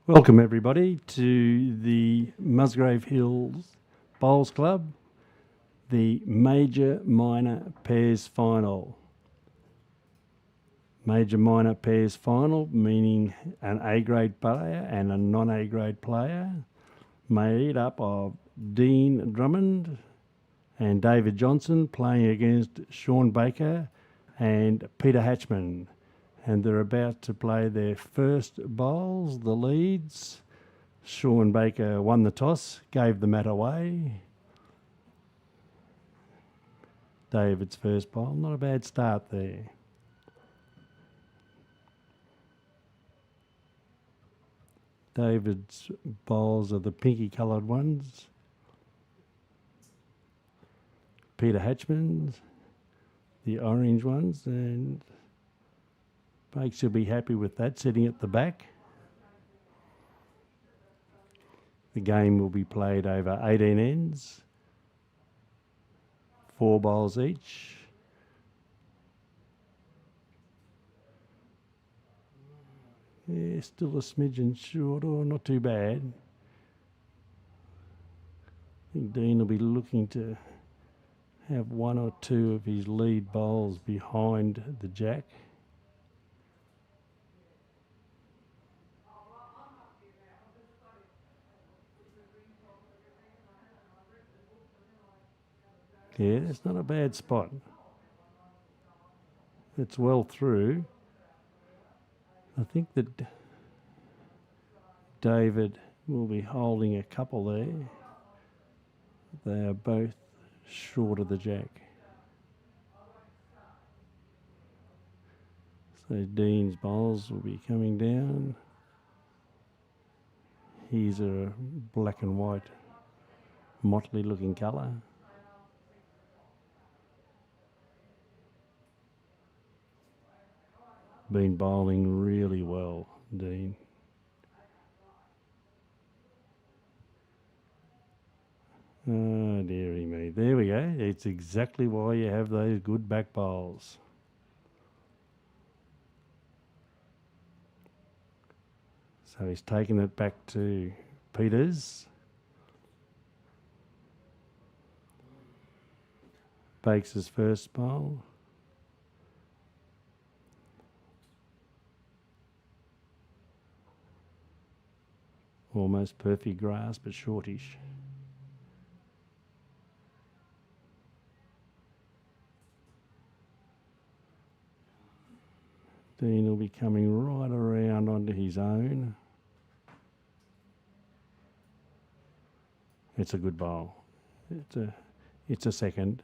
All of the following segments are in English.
Welcome everybody to the Musgrave Hills Bowls Club, the Major Minor Pairs Final. Major Minor Pairs Final meaning an A grade player and a non-A grade player, made up of Dean Drummond and David Johnson playing against Sean Baker and Peter Hatchman. And they're about to play their first bowls, the leads. Sean Baker won the toss, gave the mat away. David's first bowl, not a bad start there. David's bowls are the pinky coloured ones. Peter Hatchman's, the orange ones, and Bakes will be happy with that, sitting at the back. The game will be played over 18 ends, 4 bowls each. Yeah, still a smidgen short, or not too bad. I think Dean will be looking to have 1 or 2 of his lead bowls behind the jack. Yeah, it's not a bad spot. It's well through. I think that David will be holding a couple there. They are both short of the jack. So Dean's bowls will be coming down. He's a black and white, motley looking colour. Been bowling really well, Dean. Oh, dearie me. There we go. It's exactly why you have those good back bowls. So he's taken it back to Peters. Bakes his first bowl. Almost perfect grass, but shortish. Dean will be coming right around onto his own. It's a good bowl. It's a second.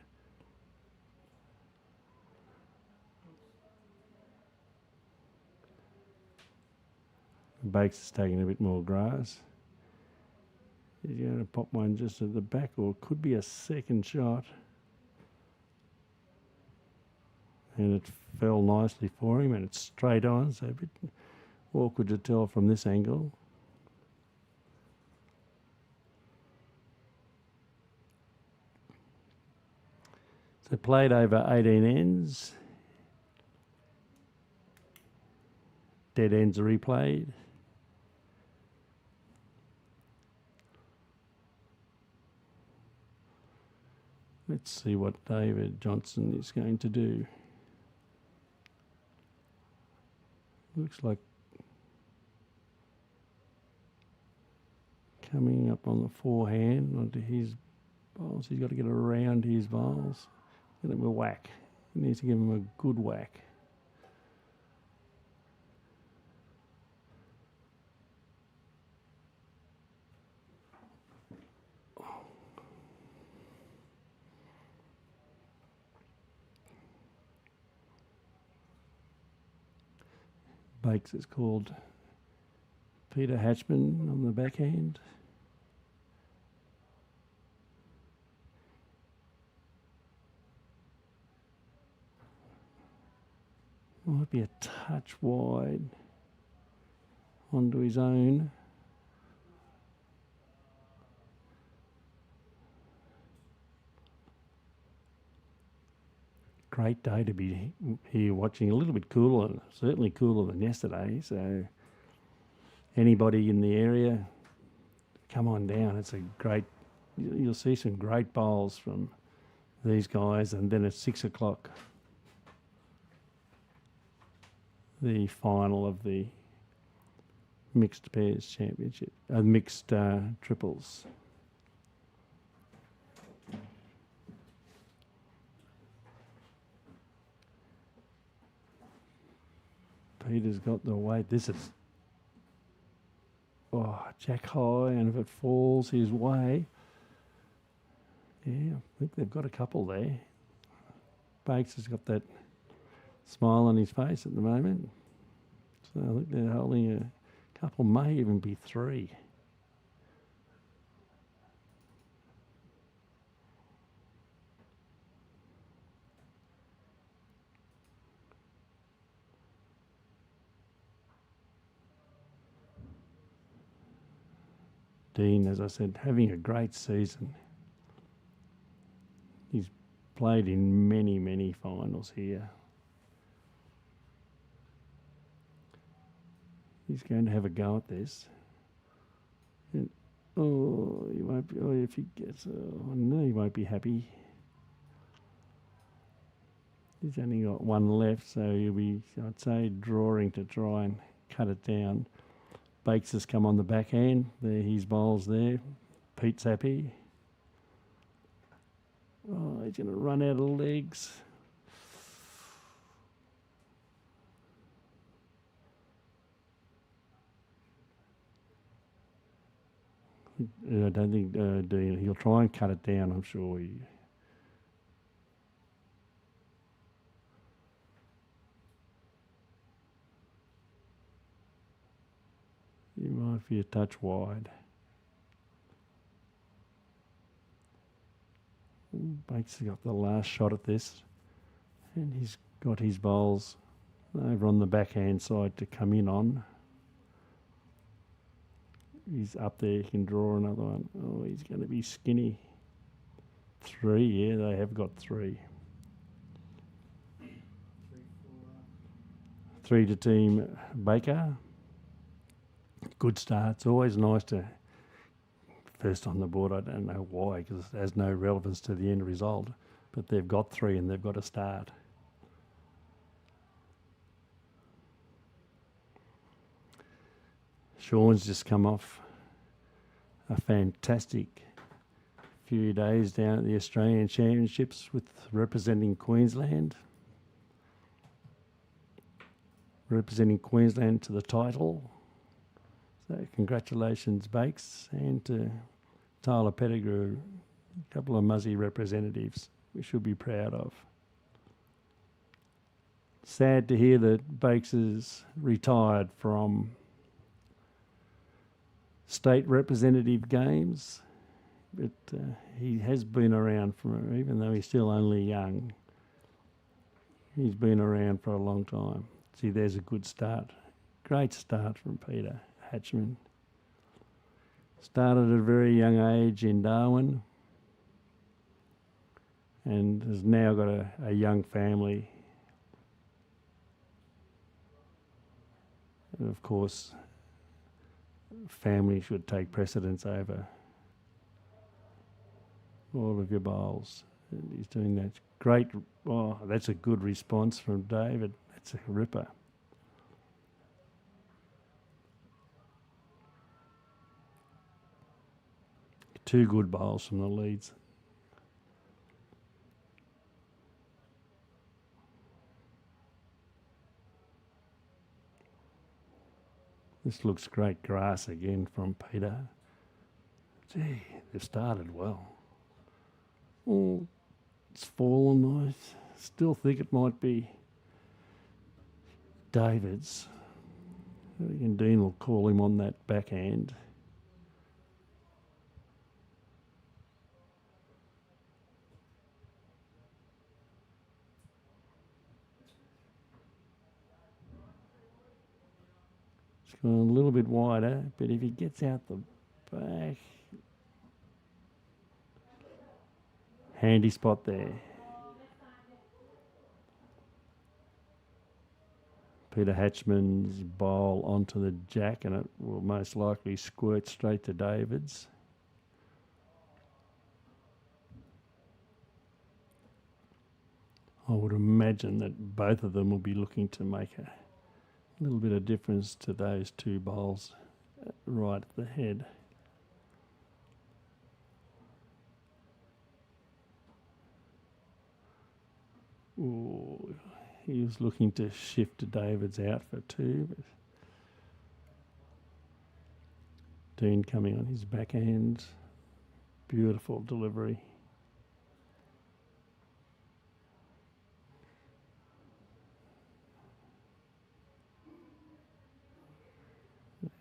Bakes is taking a bit more grass. He's going to pop one just at the back, or it could be a second shot. And it fell nicely for him, and it's straight on, so a bit awkward to tell from this angle. So played over 18 ends. Dead ends are replayed. Let's see what David Johnson is going to do. Looks like coming up on the forehand onto his bowls. He's got to get around his bowls. Get him a whack. He needs to give him a good whack. Bakes is called Peter Hatchman on the backhand. Might be a touch wide onto his own. great day to be here watching. A little bit cooler, certainly cooler than yesterday. So anybody in the area, come on down. It's a great, you'll see some great bowls from these guys. And then at 6 o'clock, the final of the mixed pairs championship, mixed triples. Peter's got the weight. This is jack high, and if it falls his way, yeah, I think they've got a couple there. Bakes has got that smile on his face at the moment, so I think they're holding a couple, may even be three. Dean, as I said, having a great season. He's played in many, many finals here. He's going to have a go at this. And, he won't be, if he gets, no, he won't be happy. He's only got one left, so he'll be, I'd say, drawing to try and cut it down. Bakes has come on the backhand. There, his bowls there. Pete's happy. Oh, he's going to run out of legs. I don't think Dean, he'll try and cut it down, I'm sure. He might be a touch wide. Bakes has got the last shot at this, and he's got his bowls over on the backhand side to come in on. He's up there, he can draw another one. Oh, he's going to be skinny. Three, yeah, they have got three. 3 to team Baker. Good start. It's always nice to first on the board. I don't know why, because it has no relevance to the end result, but they've got 3 and they've got to start. Sean's just come off a fantastic few days down at the Australian Championships with representing Queensland. Representing Queensland to the title. So congratulations, Bakes, and to Tyler Pettigrew, a couple of Muzzy representatives we should be proud of. Sad to hear that Bakes is retired from state representative games, but he has been around from, even though he's still only young, he's been around for a long time. See, there's a good start. Great start from Peter Hatchman. Started at a very young age in Darwin and has now got a young family. And of course, family should take precedence over all of your bowls. And he's doing that. Great. Oh, that's a good response from David. That's a ripper. Two good bowls from the leads. This looks great grass again from Peter. Gee, they've started well. Oh, it's fallen. I still think it might be David's. And Dean will call him on that backhand. It's gone a little bit wider, but if he gets out the back, handy spot there. Peter Hatchman's bowl onto the jack, and it will most likely squirt straight to David's. I would imagine that both of them will be looking to make a little bit of difference to those two bowls right at the head. Ooh, he was looking to shift to David's out for two, but Dean coming on his backhand. Beautiful delivery.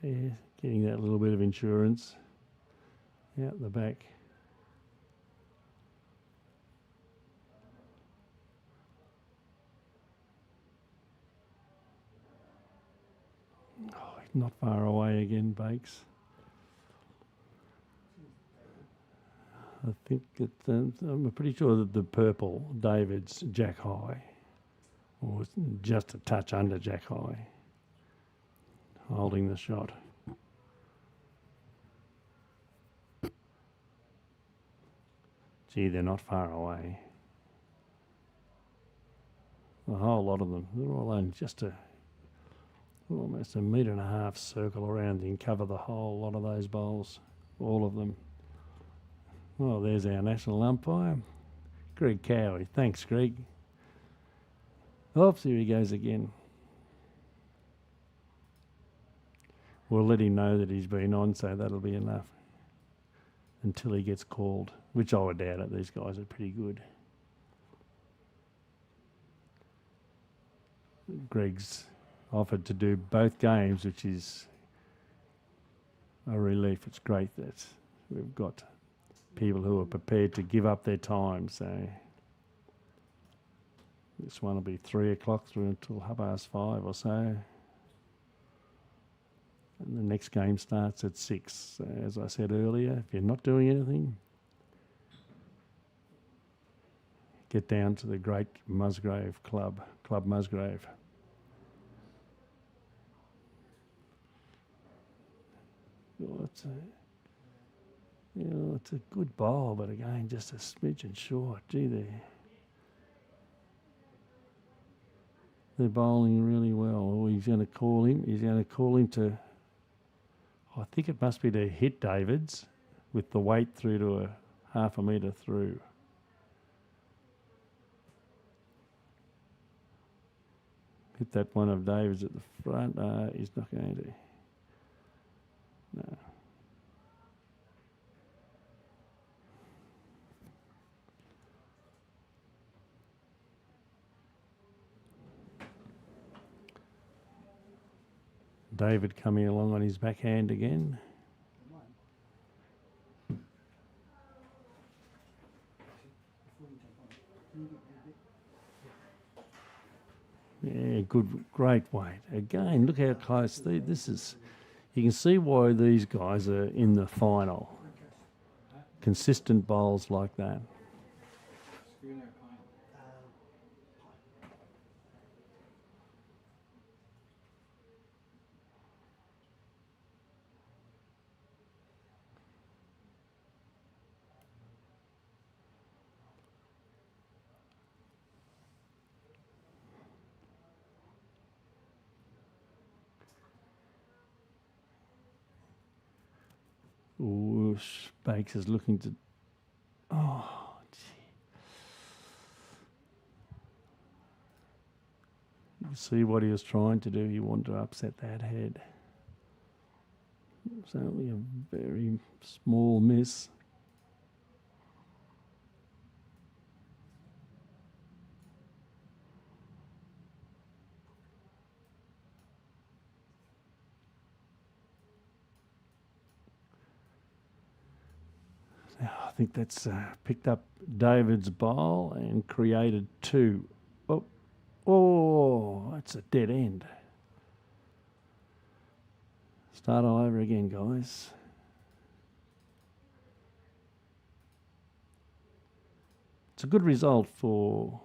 Yeah, getting that little bit of insurance out the back. Oh, not far away again, Bakes. I think that I'm pretty sure that the purple, David's jack high, or just a touch under jack high, holding the shot. Gee, they're not far away. A whole lot of them. They're all only just almost a metre and a half circle around and cover the whole lot of those bowls, all of them. Well, there's our national umpire, Greg Cowie. Thanks, Greg. Oops, here he goes again. We'll let him know that he's been on, so that'll be enough until he gets called, which I would doubt it. These guys are pretty good. Greg's offered to do both games, which is a relief. It's great that we've got people who are prepared to give up their time. So this one will be 3 o'clock through until 5:30 or so. And the next game starts at 6. So as I said earlier, if you're not doing anything, get down to the great Musgrave Club, Club Musgrave. Oh, it's a good bowl, but again, just a smidgen short. Gee, they're bowling really well. Oh, he's going to call him. He's going to call him to, I think it must be to hit David's with the weight through to a half a metre through. Hit that one of David's at the front. He's not going to. No. David coming along on his backhand again. Yeah, good, great weight. Again, look how close this is. You can see why these guys are in the final. Consistent bowls like that. Ooh, Bakes is looking to. Oh, gee. You see what he was trying to do. He wanted to upset that head. It's only a very small miss. I think that's picked up David's bowl and created 2. Oh, that's a dead end. Start all over again, guys. It's a good result for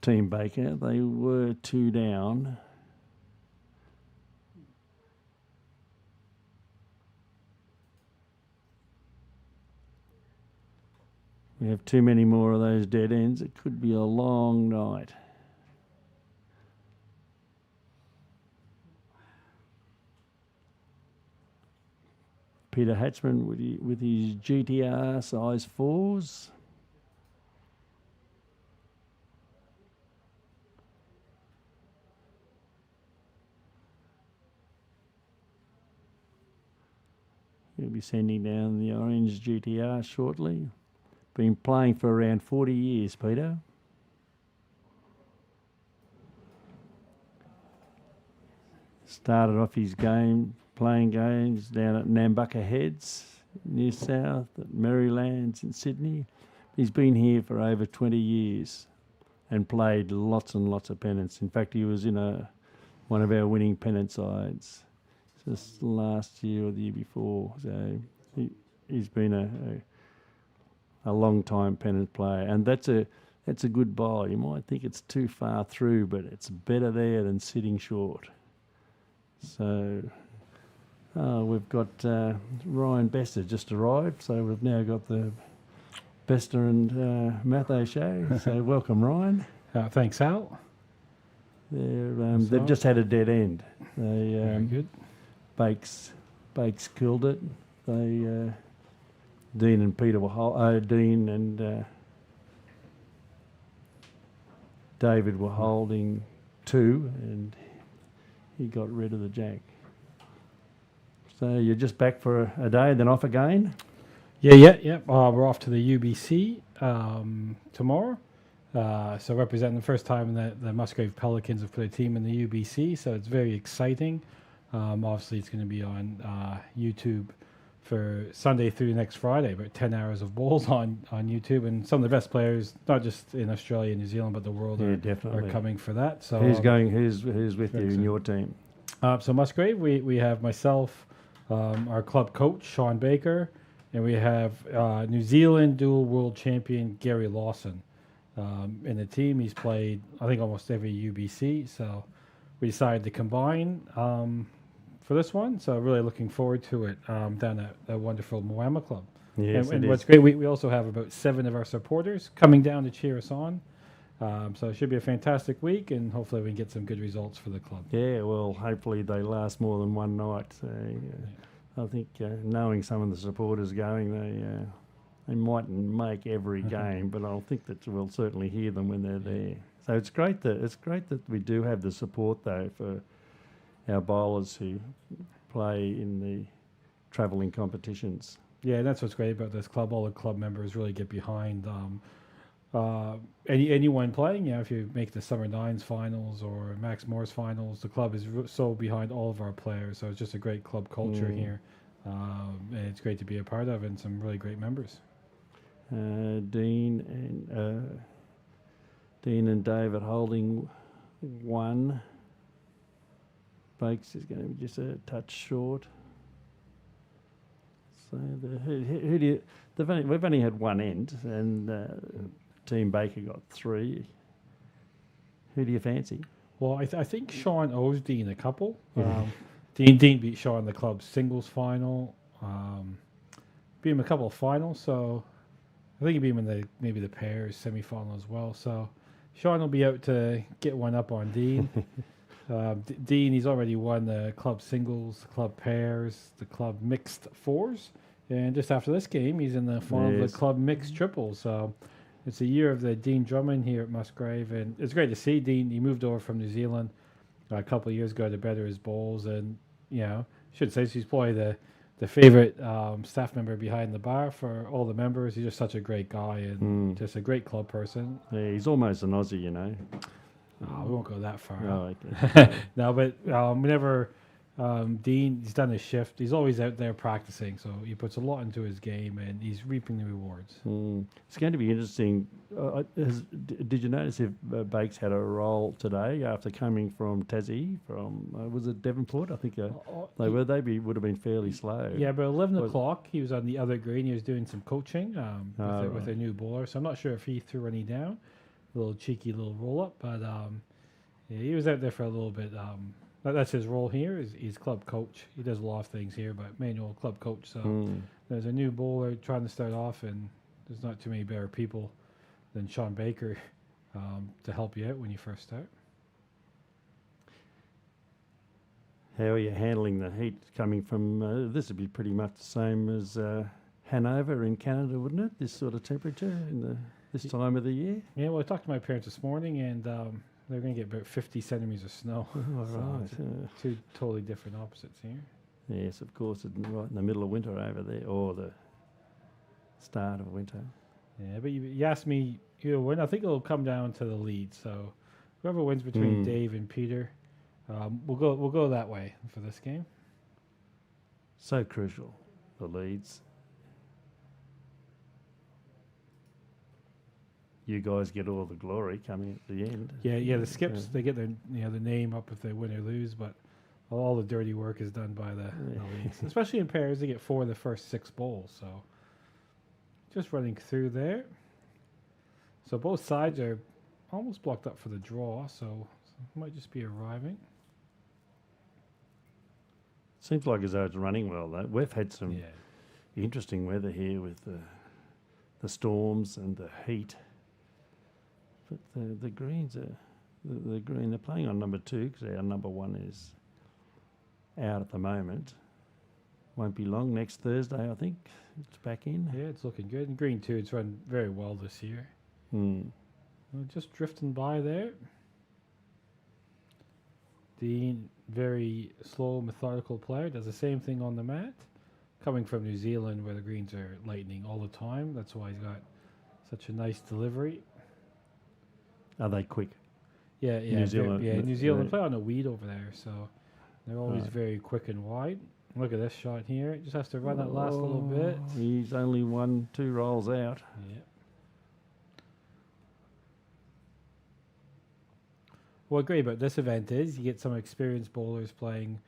Team Baker. They were 2 down. We have too many more of those dead ends. It could be a long night. Peter Hatchman with his GTR size 4s. He'll be sending down the orange GTR shortly. Been playing for around 40 years, Peter. Started off his game playing games down at Nambucca Heads, New South, at Merrylands in Sydney. He's been here for over 20 years and played lots and lots of pennants. In fact, he was in one of our winning pennant sides just last year or the year before. So he's been a long time pennant player, and that's a good bowl. You might think it's too far through, but it's better there than sitting short. So we've got Ryan Bester just arrived, so we've now got the Bester and Matho show. So welcome, Ryan. Thanks, Al. They've just had a dead end. Very good. Bakes killed it. They Dean and Peter were Dean and David were holding 2, and he got rid of the jack. So you're just back for a day, then off again? Yeah. We're off to the UBC tomorrow. So representing the first time that the Musgrave Pelicans have put a team in the UBC, so it's very exciting. Obviously, it's going to be on YouTube for Sunday through next Friday, about 10 hours of bowls on YouTube, and some of the best players, not just in Australia and New Zealand, but the world are coming for that. So who's with you in your team? So Musgrave, we have myself, our club coach Sean Baker, and we have New Zealand dual world champion Gary Lawson in the team. He's played, I think, almost every UBC, so we decided to combine for this one. So really looking forward to it down at the wonderful Moama Club. Yes, and what's great, we also have about 7 of our supporters coming down to cheer us on. So it should be a fantastic week, and hopefully we can get some good results for the club. Yeah, well, hopefully they last more than one night. So, I think knowing some of the supporters going, they mightn't make every game, but I think that we'll certainly hear them when they're there. So it's great that we do have the support though for our bowlers who play in the travelling competitions. Yeah, that's what's great about this club. All the club members really get behind anyone playing. If you make the Summer Nines finals or Max Moore's finals, the club is so behind all of our players. So it's just a great club culture here, and it's great to be a part of, and some really great members. Dean and David holding 1. Bakes is going to be just a touch short. So who do you? We've only had one end, and Team Baker got 3. Who do you fancy? Well, I think Sean owes Dean a couple. Dean beat Sean in the club's singles final. Beat him a couple of finals, so I think he beat him in maybe the pairs semi-final as well. So Sean will be out to get one up on Dean. Dean, he's already won the club singles, the club pairs, the club mixed 4s. And just after this game, he's in the final of the club mixed triples. So it's a year of the Dean Drummond here at Musgrave. And it's great to see Dean. He moved over from New Zealand a couple of years ago to better his bowls. And, I should say he's probably the favorite staff member behind the bar for all the members. He's just such a great guy and just a great club person. Yeah, he's almost an Aussie, Oh, we won't go that far. Oh, okay. No, but whenever Dean, he's done his shift, he's always out there practicing, so he puts a lot into his game, and he's reaping the rewards. It's going to be interesting. Did you notice if Bakes had a roll today after coming from Tassie, from, was it Devonport? I think they would have been fairly slow. Yeah, but 11 o'clock, he was on the other green. He was doing some coaching with a new bowler, so I'm not sure if he threw any down. A little cheeky little roll-up, but he was out there for a little bit. That's his role here. He's club coach. He does a lot of things here, but manual club coach. So there's a new bowler trying to start off, and there's not too many better people than Sean Baker to help you out when you first start. How are you handling the heat coming from? This would be pretty much the same as Hanover in Canada, wouldn't it? This sort of temperature in this time of the year. Yeah, well, I talked to my parents this morning, and they're going to get about 50 centimeters of snow. Oh, So right. it's two totally different opposites here. Yes, of course, it's right in the middle of winter over there, or the start of winter. Yeah, but you asked me who will win. I think it'll come down to the lead. So whoever wins between Dave and Peter, we'll go that way for this game. So crucial, the leads. You guys get all the glory coming at the end. Yeah. The skips, they get their the name up if they win or lose, but all the dirty work is done by the leads. Especially in pairs, they get 4 of the first 6 bowls. So just running through there. So both sides are almost blocked up for the draw, so it might just be arriving. Seems like as though it's running well, though. We've had some interesting weather here with the storms and the heat. But the greens are the green. They're playing on number 2 because our number 1 is out at the moment. Won't be long. Next Thursday, I think it's back in. Yeah, it's looking good. And green too. It's run very well this year. Well, just drifting by there. Dean, very slow, methodical player. Does the same thing on the mat. Coming from New Zealand, where the greens are lightning all the time. That's why he's got such a nice delivery. Are they quick? Yeah. New Zealand. New Zealand play on a weed over there, so they're always very quick and wide. Look at this shot here. Just has to run that last little bit. He's only 1-2 rolls out. Yeah. What's great about this event is you get some experienced bowlers playing.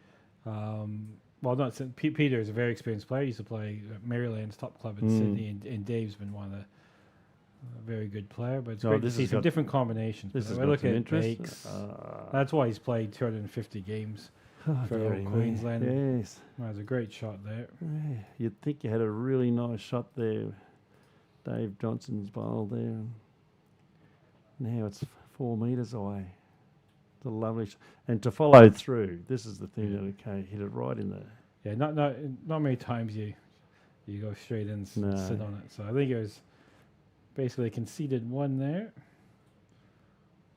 Peter is a very experienced player. He used to play at Maryland's top club in Sydney, and Dave's been one of the very good player. But it's great to see some different combinations. This is I look at Bakes. That's why he's played 250 games for Queensland. Yes. That was a great shot there. Yeah. You'd think you had a really nice shot there. Dave Johnson's bowl there. Now it's 4 metres away. It's a lovely and to follow through. This is the thing that hit it right in there. Yeah, not many times you go straight in and sit on it. So I think it was basically conceded 1 there.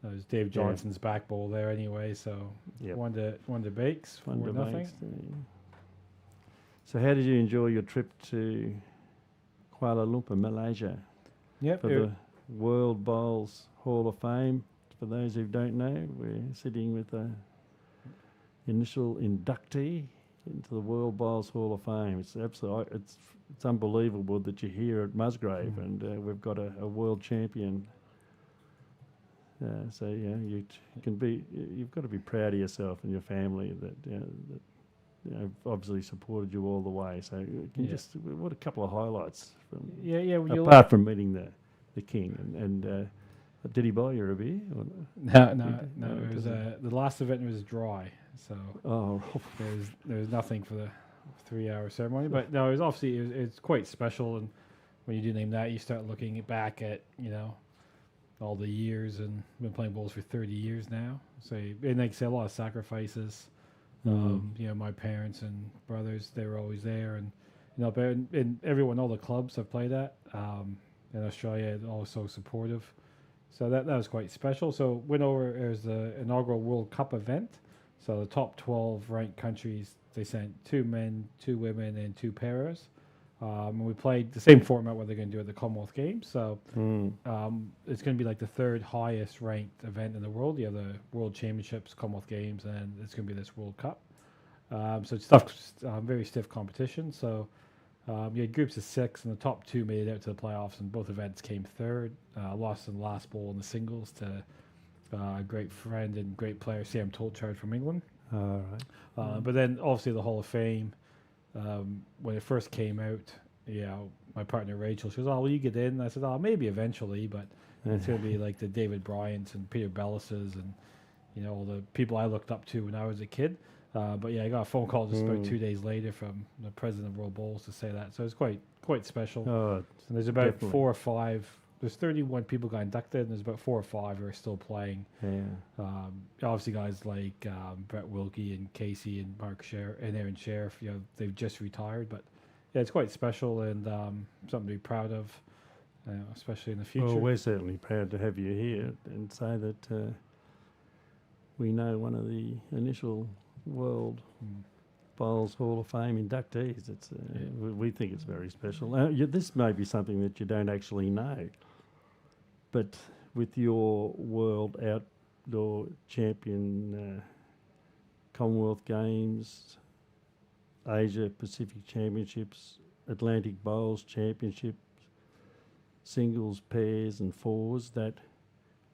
That was Dave Johnson's back bowl there anyway. So 1 to Bakes, 4-0. So how did you enjoy your trip to Kuala Lumpur, Malaysia? Yep. For the World Bowls Hall of Fame. For those who don't know, we're sitting with the initial inductee into the World Bowls Hall of Fame. It's absolutely, it's unbelievable that you're here at Musgrave and we've got a world champion. So you can be. You've got to be proud of yourself and your family that obviously supported you all the way. So you can what a couple of highlights from apart from meeting the king and. Did he buy you a beer? Or no. It was the last event was dry, so there was nothing for the 3-hour ceremony. But no, it was it's quite special. And when you do name that, you start looking back at all the years, and I've been playing bowls for 30 years now. So and like I say, a lot of sacrifices. My parents and brothers, they were always there, and and everyone, all the clubs I've played at in Australia, also supportive. So that was quite special. So went over, it was the inaugural World Cup event. So the top 12 ranked countries, they sent 2 men, 2 women, and 2 pairs. And we played the same format what they're going to do at the Commonwealth Games. So it's going to be like the 3rd highest ranked event in the world. You have the World Championships, Commonwealth Games, and it's going to be this World Cup. So it's tough, very stiff competition. So you had groups of 6, and the top 2 made it out to the playoffs, and both events came 3rd. Lost in the last bowl in the singles to a great friend and great player, Sam Tolchard from England. All right. But then, obviously, the Hall of Fame, when it first came out, my partner Rachel, she goes, "Oh, will you get in?" And I said, "Oh, maybe eventually, but it's going to be like the David Bryants and Peter Bellises and all the people I looked up to when I was a kid." But yeah, I got a phone call just about 2 days later from the president of World Bowls to say that. So it's quite special. Oh, And there's about definitely. 4 or 5. There's 31 people got inducted, and there's about 4 or 5 who are still playing. yeah. Obviously, guys like Brett Wilkie and Casey and Mark Sheriff and Aaron Sheriff, they've just retired. But yeah, it's quite special and something to be proud of, especially in the future. Well, we're certainly proud to have you here and say that we know one of the initial World Bowls Hall of Fame inductees. It's we think it's very special. This may be something that you don't actually know, but with your World Outdoor Champion, Commonwealth Games, Asia Pacific Championships, Atlantic Bowls Championships, singles, pairs and fours, that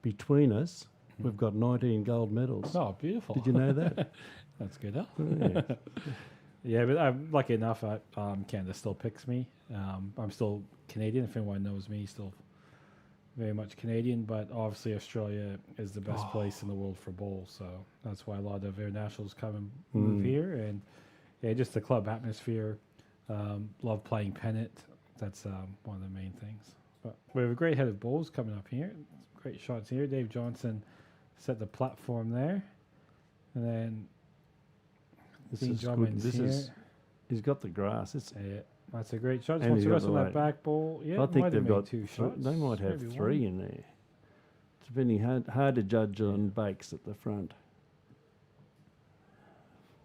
between us, we've got 19 gold medals. Oh, beautiful. Did you know that? That's good, huh? Yeah. Yeah, but I'm lucky enough. Canada still picks me. I'm still Canadian. If anyone knows me, still very much Canadian. But obviously, Australia is the best place in the world for bowls. So that's why a lot of internationals come and move here. And yeah, just the club atmosphere. Love playing pennant. That's one of the main things. But we have a great head of bowls coming up here. Great shots here. Dave Johnson set the platform there, and then. This Dean is good. Drummond's This here. is. He's got the grass. It's. That's a great shot. Just And wants he's to got rest the on that weight. back bowl. Yeah, I think might have they've made got. 2 shots. They might have maybe 3 one. in there. It's depending hard to judge on Bakes at the front.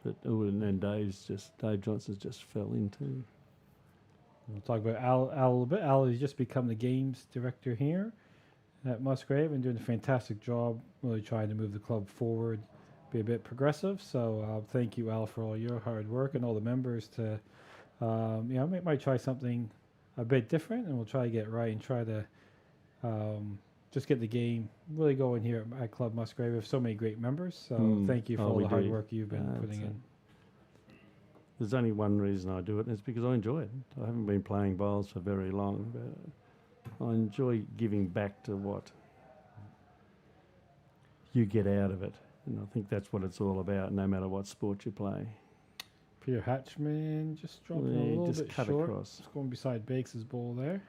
But and Dave Johnson's just fell into. We'll talk about Al a little bit. Al has just become the games director here at Musgrave and doing a fantastic job, really trying to move the club forward, be a bit progressive. So thank you, Al, for all your hard work and all the members to, might try something a bit different, and we'll try to get it right and try to just get the game really going here at Club Musgrave. We have so many great members. So thank you for all the hard work you've been putting in. There's only one reason I do it, and it's because I enjoy it. I haven't been playing bowls for very long, but I enjoy giving back to what you get out of it. And I think that's what it's all about, no matter what sport you play. Peter Hatchman just dropping a little just bit cut short. across. Just going beside Bakes' bowl there.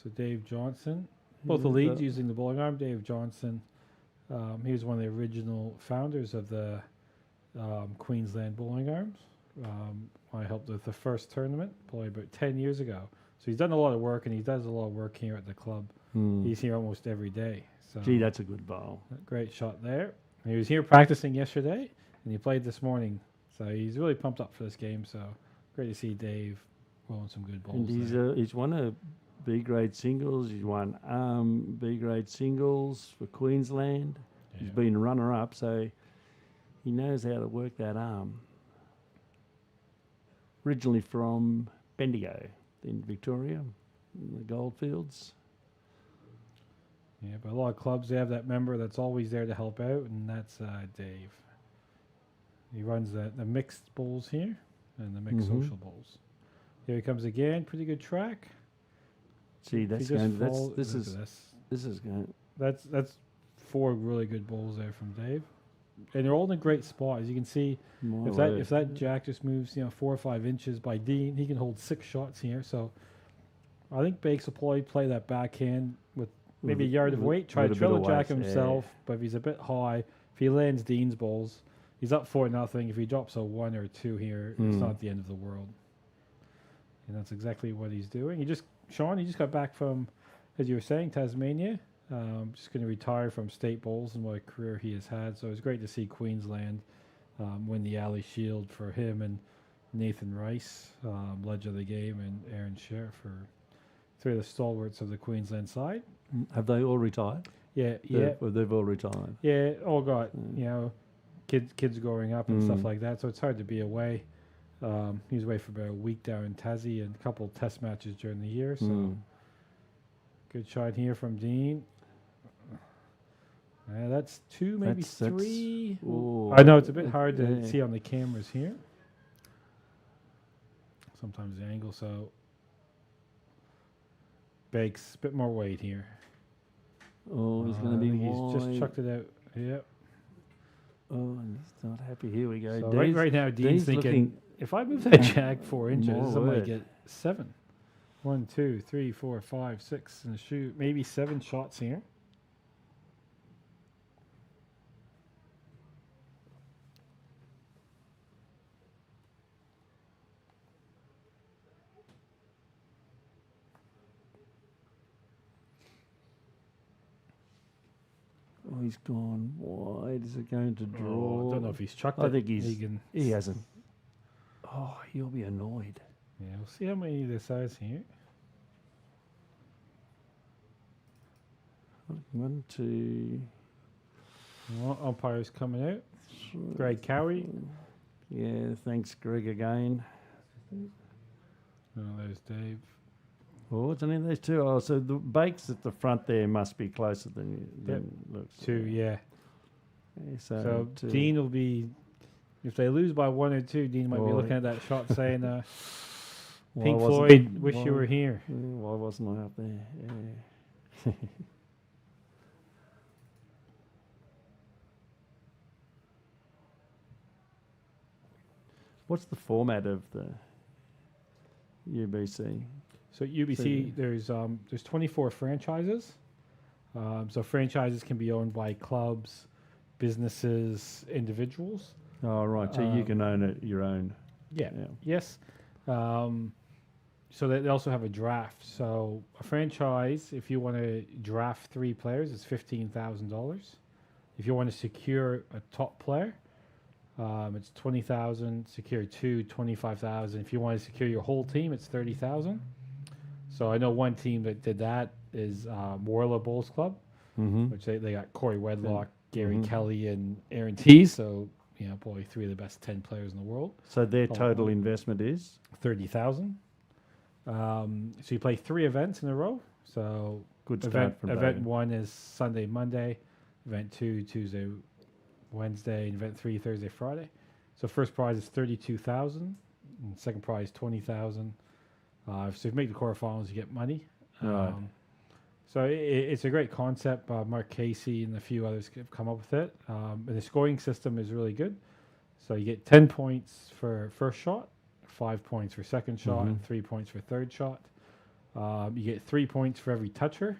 So Dave Johnson, both the leads using the bowling arm. Dave Johnson, he was one of the original founders of the Queensland bowling arms. I helped with the first tournament probably about 10 years ago. So he's done a lot of work, and he does a lot of work here at the club. He's here almost every day. So Gee, that's a good bowl. great shot there. And he was here practicing yesterday, and he played this morning. So he's really pumped up for this game. So great to see Dave rolling some good bowls. And he's won a B grade singles. He's won B grade singles for Queensland. Yeah. He's been runner up, so he knows how to work that arm. Originally from Bendigo in Victoria, in the goldfields. Yeah, but a lot of clubs, they have that member that's always there to help out, and that's Dave. He runs the mixed bowls here and the mixed social bowls. Here he comes again. Pretty good track. See, that's going. This is going. That's 4 really good bowls there from Dave, and they're all in a great spot. As you can see, if that jack just moves 4 or 5 inches by Dean, he can hold 6 shots here. So I think Bakes will probably play that backhand with maybe a yard of weight, try to trail the jack himself, but if he's a bit high, if he lands Dean's bowls, he's up 4-0. If he drops a 1 or 2 here, it's not the end of the world. And that's exactly what he's doing. Sean, he just got back from, as you were saying, Tasmania. Just going to retire from state bowls, and what a career he has had. So it's great to see Queensland win the Alley Shield for him and Nathan Rice, ledge of the game, and Aaron Sheriff for 3 of the stalwarts of the Queensland side. Have they all retired? Yeah. They've all retired. Yeah, all got kids growing up and stuff like that. So it's hard to be away. He was away for about a week down in Tassie and a couple of test matches during the year. So good shot here from Dean. That's 2, maybe 3. I know it's a bit hard to see on the cameras here. Sometimes the angle. So Bakes, a bit more weight here. Oh, he's going to be wide. He's just chucked it out. Yep. Oh, and he's not happy. Here we go. So Dean's, right now, Dean's thinking, looking if I move that jack 4 inches, My I might word. get 7. 1, 2, 3, 4, 5, 6 and shoot maybe 7 shots here. Oh, he's gone wide. Is it going to draw? Oh, I don't know if he's chucked it. I think he hasn't. Mm. Oh, he'll be annoyed. Yeah, we'll see how many this has here. 1, 2, Well, umpire's coming out. 3. Greg Cowie. Yeah, thanks, Greg, again. Oh, there's Dave. Oh, what's any of those two? Oh, so the bakes at the front there must be closer than looks. 2, yeah. Yeah, So two. Dean will be, if they lose by 1 or 2, Dean might be Oh, looking at that shot saying, Why Pink wasn't- Floyd, wish you why- were here. Yeah, why wasn't I up there? Yeah. What's the format of the UBC? So at UBC, So- there's 24 franchises. So franchises can be owned by clubs, businesses, individuals. Oh, right. So you can own it your own. Yeah. Yeah. Yes. So they also have a draft. So a franchise, if you want to draft 3 players, it's $15,000. If you want to secure a top player, it's 20,000. Secure 2, 25,000. If you want to secure your whole team, it's 30,000. So I know one team that did that is Warla Bowls Club, Mm-hmm. which they got Corey Wedlock, Gary Mhm. Kelly, and Aaron T. So probably 3 of the best 10 players in the world. So their total investment is? 30,000. So you play 3 events in a row. So Good start event from event David. 1 is Sunday, Monday. Event 2 Tuesday, Wednesday, and event 3 Thursday, Friday. So first prize is 32,000, and second prize 20,000. So if you make the quarterfinals, you get money. Right. So it's a great concept. Mark Casey and a few others have come up with it. And the scoring system is really good. So you get 10 points for first shot, 5 points for second shot, and 3 points for third shot. You get 3 points for every toucher,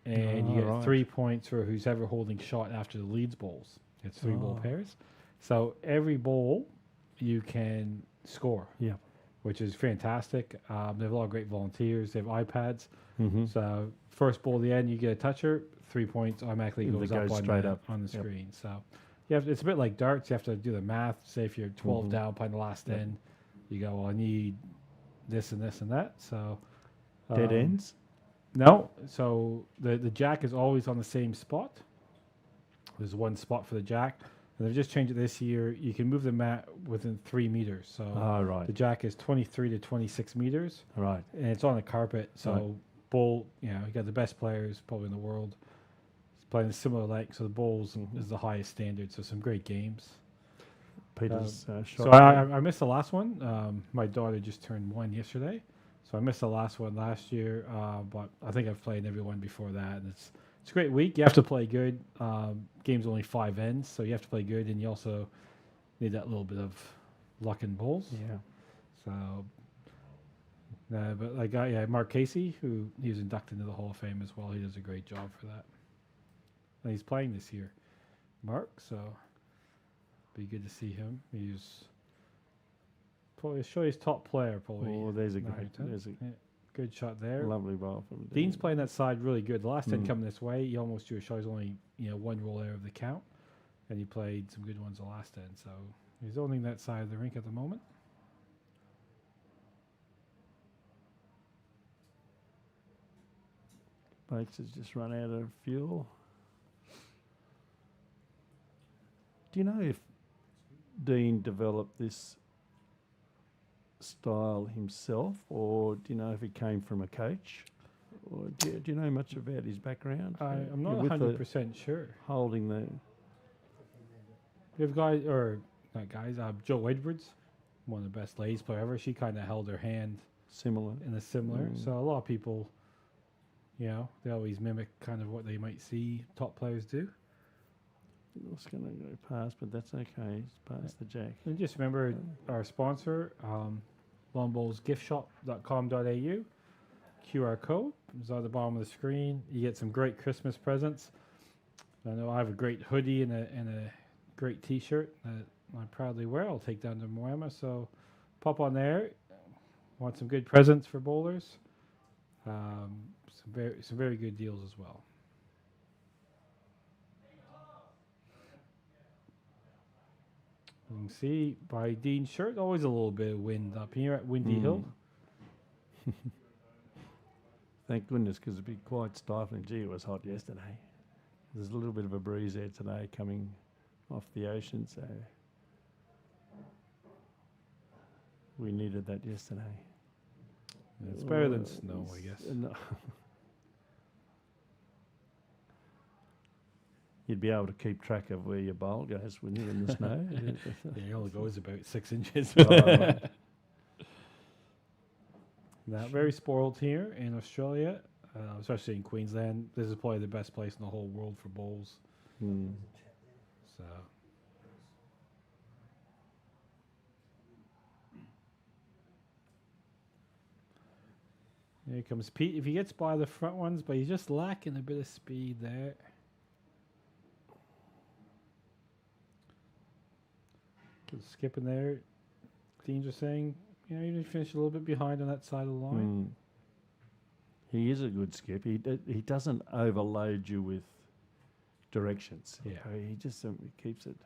and you get right. 3 points for who's ever holding shot after the leads bowls. It's 3 bowl pairs. So every bowl you can score. Yeah. Which is fantastic. They have a lot of great volunteers. They have iPads. Mm-hmm. So first bowl at the end, you get a toucher, 3 points automatically It goes goes up straight on up. the Yep. screen. So it's a bit like darts. You have to do the math. Say if you're 12 Mhm. down playing the last Yep. end, you go, well, I need this and this and that. So Dead ends? no. So the jack is always on the same spot. There's one spot for the jack. And they've just changed it this year. You can move the mat within 3 meters. So Oh, right. the jack is 23 to 26 meters. Right. And it's on a carpet. So Right. bowl, you got the best players probably in the world. It's playing a similar length. So the bowls Mhm. is the highest standard. So some great games. Peter's shot. So I missed the last one. My daughter just turned 1 yesterday. So I missed the last one last year. But I think I've played every one before that. And it's a great week. You have to play good. Game's only 5 ends. So you have to play good. And you also need that little bit of luck in bowls. Yeah. So, but like Mark Casey, he was inducted into the Hall of Fame as well. He does a great job for that. And he's playing this year, Mark. So, be good to see him. He's probably his top player. Probably. Oh, there's a 9 or great, 10. there's a Yeah, good shot there. lovely ball from Dean's playing that side really good. The last 10 Mm. coming this way, he almost drew a shot. He's only 1 roll out of the count, and he played some good ones the last 10. So he's owning that side of the rink at the moment. Bakes has just run out of fuel. Do you know if Dean developed this style himself, or do you know if he came from a coach? Or do you know much about his background? I'm not With the 100% sure. holding the. We have guys, or not guys, Joe Edwards, one of the best ladies player ever. She kind of held her hand Similar. in a similar. Mm. So a lot of people, they always mimic kind of what they might see top players do. It's going to go past, but that's okay. It's past the jack. And just remember our sponsor, longbowlsgiftshop.com.au. QR code is at the bottom of the screen. You get some great Christmas presents. I know I have a great hoodie and a great T-shirt that I proudly wear. I'll take down to Moama. So pop on there. Want some good presents for bowlers? Some very good deals as well. You can see by Dean's shirt, always a little bit of wind up here at Windy Hill. Thank goodness, because it'd be quite stifling. Gee, it was hot yesterday. There's a little bit of a breeze there today coming off the ocean, so we needed that yesterday. It's better than snow, I guess. No. You'd be able to keep track of where your bowl goes, wouldn't you, in the snow? Yeah, it only goes about 6 inches. Right. Now, very spoiled here in Australia, especially in Queensland. This is probably the best place in the whole world for bowls. So, here comes Pete. If he gets by the front ones, but he's just lacking a bit of speed there. Just skipping there. Dean's just saying, you know, you finish a little bit behind on that side of the line. He is a good skip. He doesn't overload you with directions. Yeah. He just keeps it.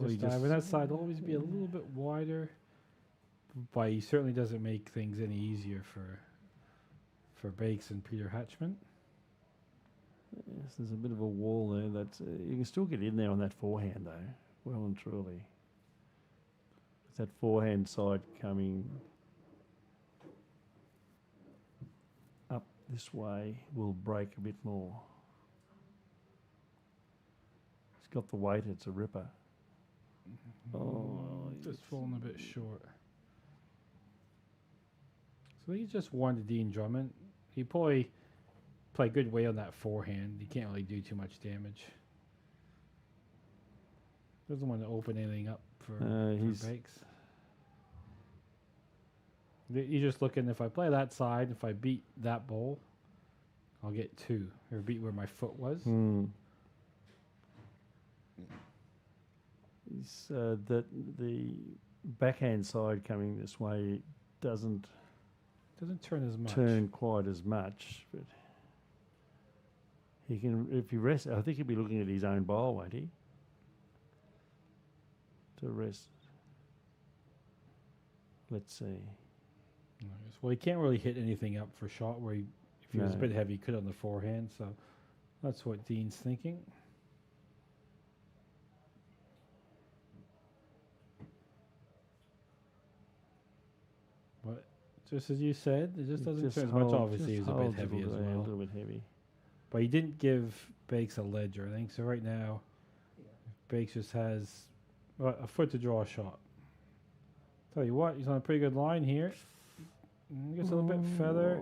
Just diving that side will always be a little bit wider, but he certainly doesn't make things any easier for Bakes and Peter Hatchman. Yes, there's a bit of a wall there. That's you can still get in there on that forehand though, well and truly. That forehand side coming up this way will break a bit more. It's got the weight. It's a ripper. Just falling a bit short. So he's just one to Dean Drummond. He probably play good way on that forehand. He can't really do too much damage. Doesn't want to open anything up for Bakes. You're just looking, if I play that side, if I beat that bowl, I'll get 2. Or beat where my foot was. That the backhand side coming this way doesn't turn as much. Turn quite as much, but he can, if he rests, I think he'll be looking at his own bowl, won't he? To rest. Let's see. Nice. Well, he can't really hit anything up for shot where if he was a bit heavy, he could on the forehand, so that's what Dean's thinking. But just as you said, it just doesn't turn as much. Obviously, he was a bit heavy as well. A little bit heavy. But he didn't give Bakes a ledge or anything, so right now, Bakes just has a foot to draw a shot. Tell you what, he's on a pretty good line here. Gets a little bit feather.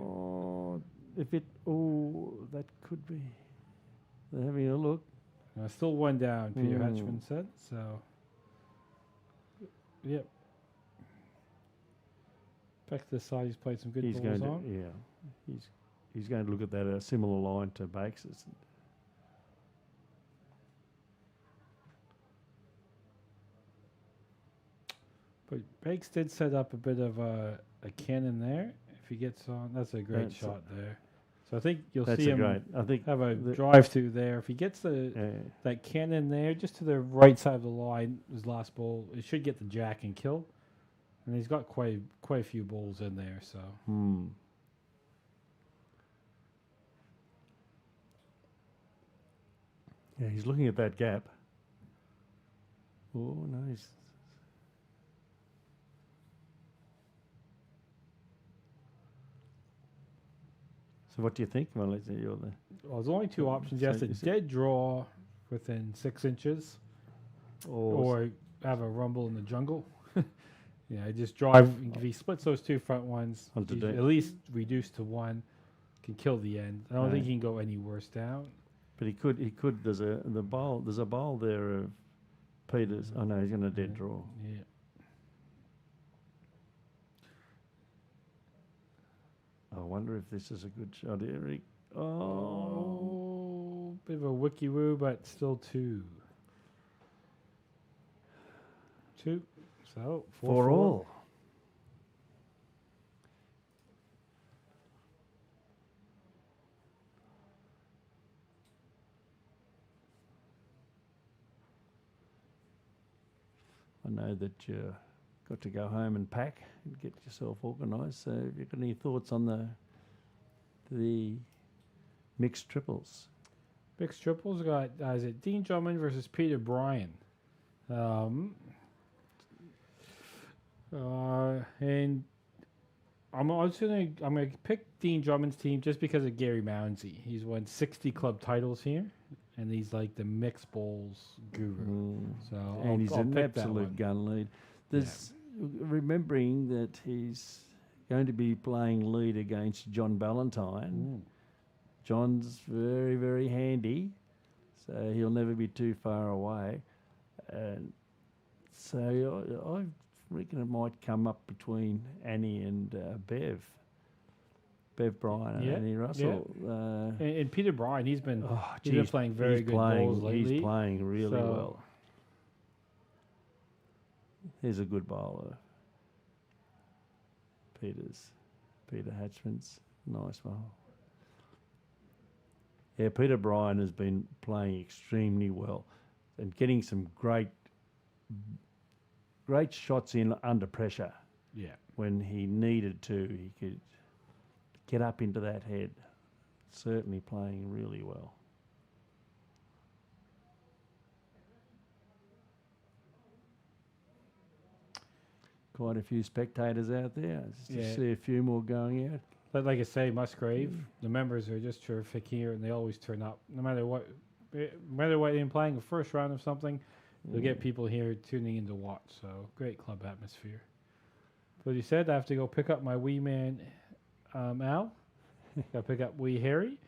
That could be. They're having a look. Still one down, Peter Hatchman said. So, yep. Back to the side, he's played some good balls on. He's going to look at that a similar line to Bakes. But Bakes did set up a bit of a cannon there. If he gets on, that's a great shot there. So I think you'll see him have a drive through there. If he gets that cannon there, just to the right side of the line, his last ball, it should get the jack and kill. And he's got quite a few balls in there. So. Yeah, he's looking at that gap. Oh, nice. So what do you think? Well, there's only 2 options. He has to dead draw within 6 inches, or have a rumble in the jungle. Just drive. If he splits those 2 front ones, at least reduce to 1, can kill the end. I don't think he can go any worse down. But he could. There's a bowl there of Peters. Oh no, he's going to dead draw. Yeah. I wonder if this is a good shot, Eric. Oh, Oh, bit of a wiki woo, but still 2. 2. So 4 all. I know that you got to go home and pack and get yourself organised. So, have you got any thoughts on the mixed triples? Mixed triples got is it Dean Drummond versus Peter Bryan, and I'm gonna pick Dean Drummond's team just because of Gary Mounsey. He's won 60 club titles here, and he's like the mixed bowls guru. So and he's I'll an pick that absolute one. gun lead. Remembering that he's going to be playing lead against John Ballantyne. John's very, very handy, so he'll never be too far away. And so I reckon it might come up between Annie and Bev Bryan and Annie Russell. Yeah. And Peter Bryan, he's been playing very good playing, bowls lately. He's playing really well. He's a good bowler. Peter Hatchman's nice bowl. Yeah, Peter Bryan has been playing extremely well and getting some great shots in under pressure. Yeah. When he needed to, he could get up into that head. Certainly playing really well. Quite a few spectators out there. Just see a few more going out. But like I say, Musgrave, the members are just terrific here, and they always turn up. No matter what they're playing a first round of something, they'll get people here tuning in to watch. So great club atmosphere. But you said I have to go pick up my wee man, Al. Got to pick up wee Harry,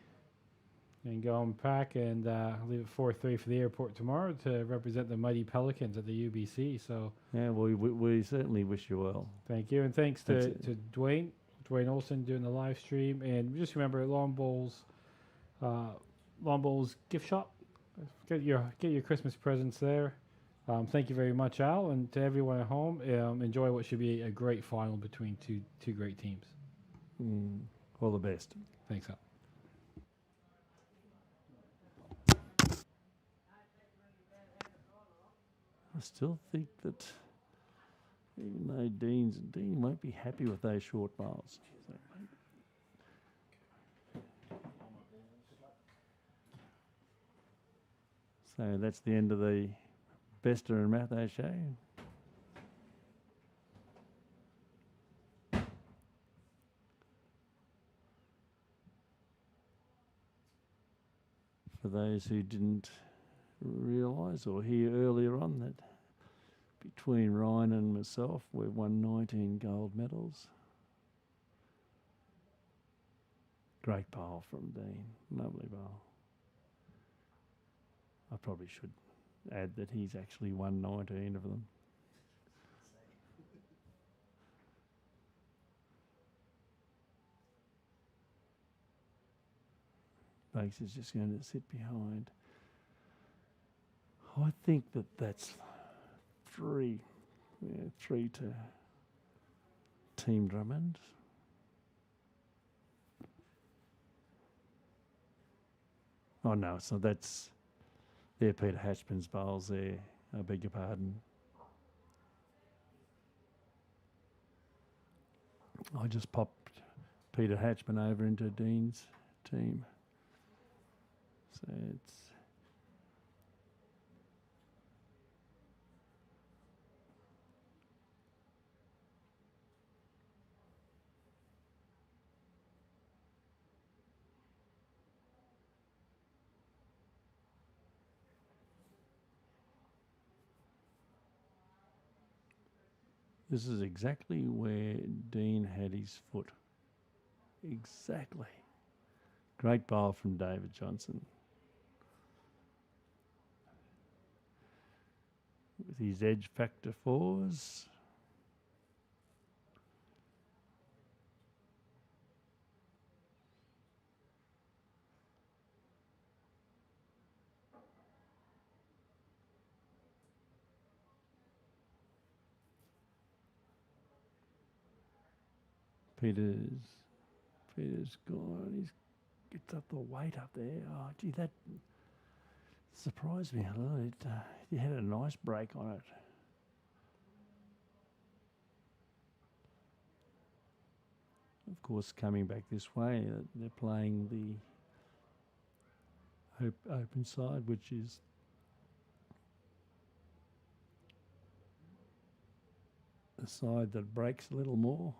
and go and pack and leave at 4:30 for the airport tomorrow to represent the mighty Pelicans at the UBC. So yeah, we certainly wish you well. Thank you, and thanks to Dwayne Olson doing the live stream. And just remember, Long Bowls gift shop. Get your Christmas presents there. Thank you very much, Al, and to everyone at home. Enjoy what should be a great final between two great teams. All the best. Thanks, Al. I still think that even though Dean won't be happy with those short bowls. So that's the end of the Bester and Matho show. For those who didn't realise or hear earlier on that between Ryan and myself, we've won 19 gold medals. Great bowl from Dean. Lovely bowl. I probably should add that he's actually won 19 of them. Bakes is just going to sit behind. I think that's 3 to Team Drummond. Oh no, so that's there. Peter Hatchman's bowls there. I beg your pardon. I just popped Peter Hatchman over into Dean's team. So it's this is exactly where Dean had his foot. Exactly. Great bowl from David Johnson. with his edge factor fours. Peter's gone. He's gets up the weight up there. Oh, gee, that surprised me a little. He had a nice break on it. Of course, coming back this way, they're playing the open side, which is the side that breaks a little more.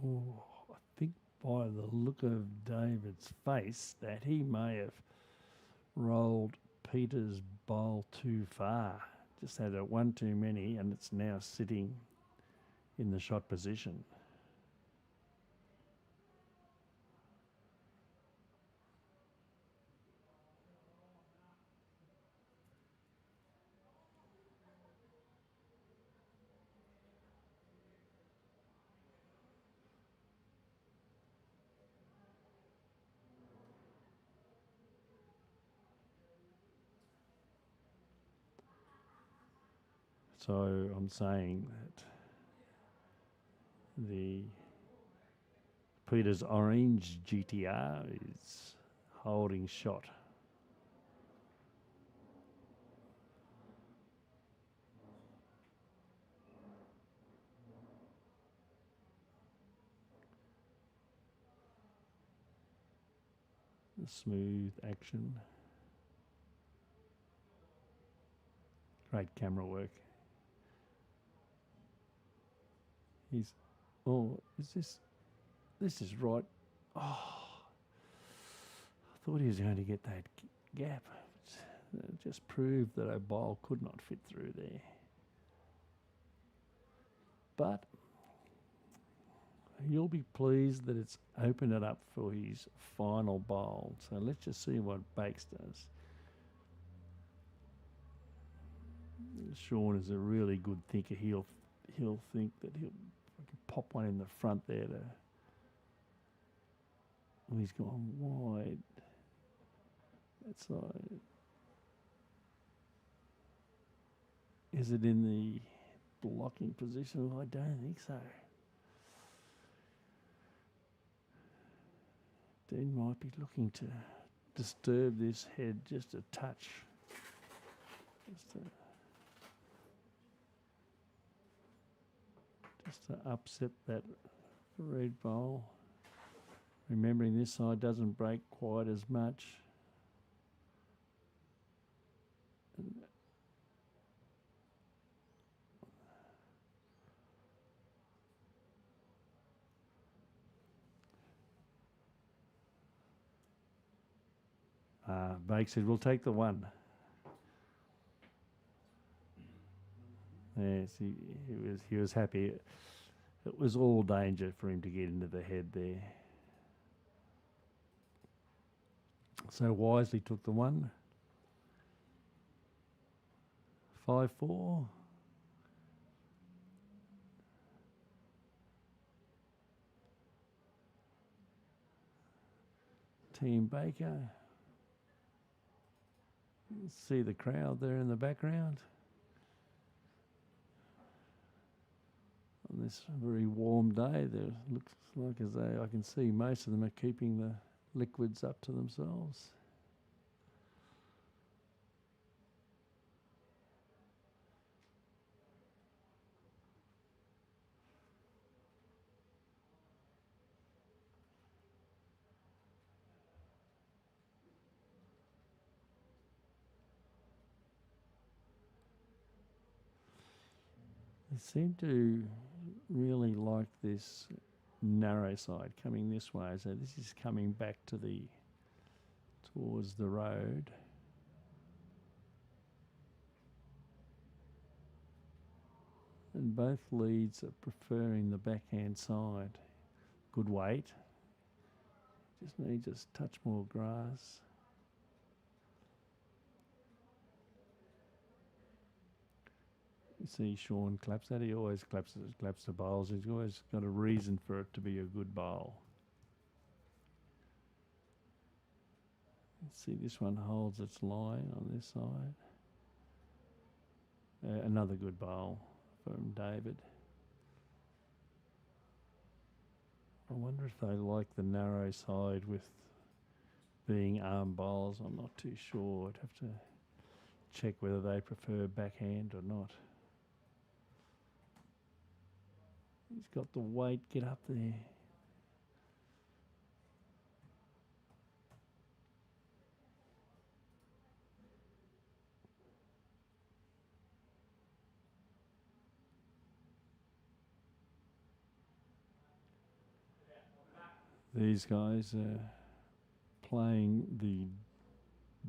Oh, I think by the look of David's face that he may have rolled Peter's bowl too far. Just had a one too many, and it's now sitting in the shot position. So I'm saying that the Peter's orange GTR is holding shot. The smooth action. Great camera work. Is this right? Oh, I thought he was going to get that gap. It just proved that a ball could not fit through there. But you'll be pleased that it's opened it up for his final bowl. So let's just see what Bakes does. Sean is a really good thinker. He'll think that he'll pop one in the front there to. Oh, he's gone wide. That's right. Is it in the blocking position? I don't think so. Dean might be looking to disturb this head just a touch. Just to upset that red bowl. Remembering this side doesn't break quite as much. Bake said, we'll take the one. Yes, he was happy. It was all danger for him to get into the head there. So wisely took the one. 5-4. Team Baker. See the crowd there in the background. On this very warm day, there looks like as though I can see most of them are keeping the liquids up to themselves. They seem to really like this narrow side coming this way. So this is coming back to towards the road. And both leads are preferring the backhand side. Good weight. Just needs a touch more grass. You see Sean claps that. He always claps the bowls. He's always got a reason for it to be a good bowl. Let's see, this one holds its line on this side. Another good bowl from David. I wonder if they like the narrow side with being arm bowls. I'm not too sure. I'd have to check whether they prefer backhand or not. He's got the weight. Get up there. These guys are playing the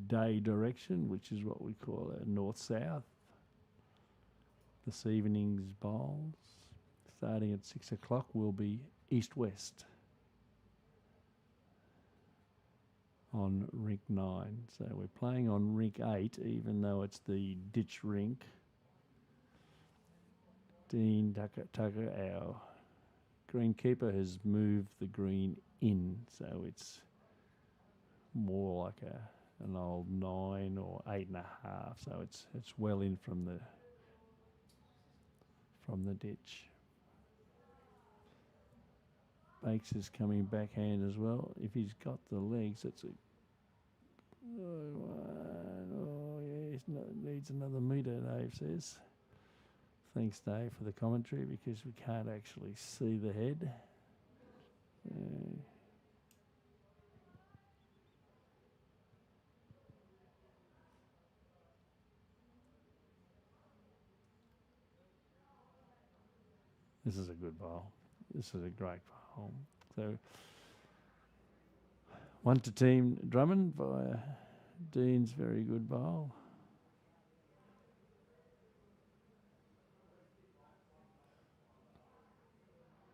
day direction, which is what we call a north-south. This evening's bowls, starting at 6 o'clock, will be east-west on rink 9. So we're playing on rink 8, even though it's the ditch rink. Dean Tucker, our greenkeeper, has moved the green in, so it's more like an old 9 or 8.5. So it's well in from the ditch. Bakes is coming backhand as well. If he's got the legs, it's a needs another metre, Dave says. Thanks, Dave, for the commentary, because we can't actually see the head. This is a good bowl. This is a great bowl. So 1 to Team Drummond via Dean's very good bowl.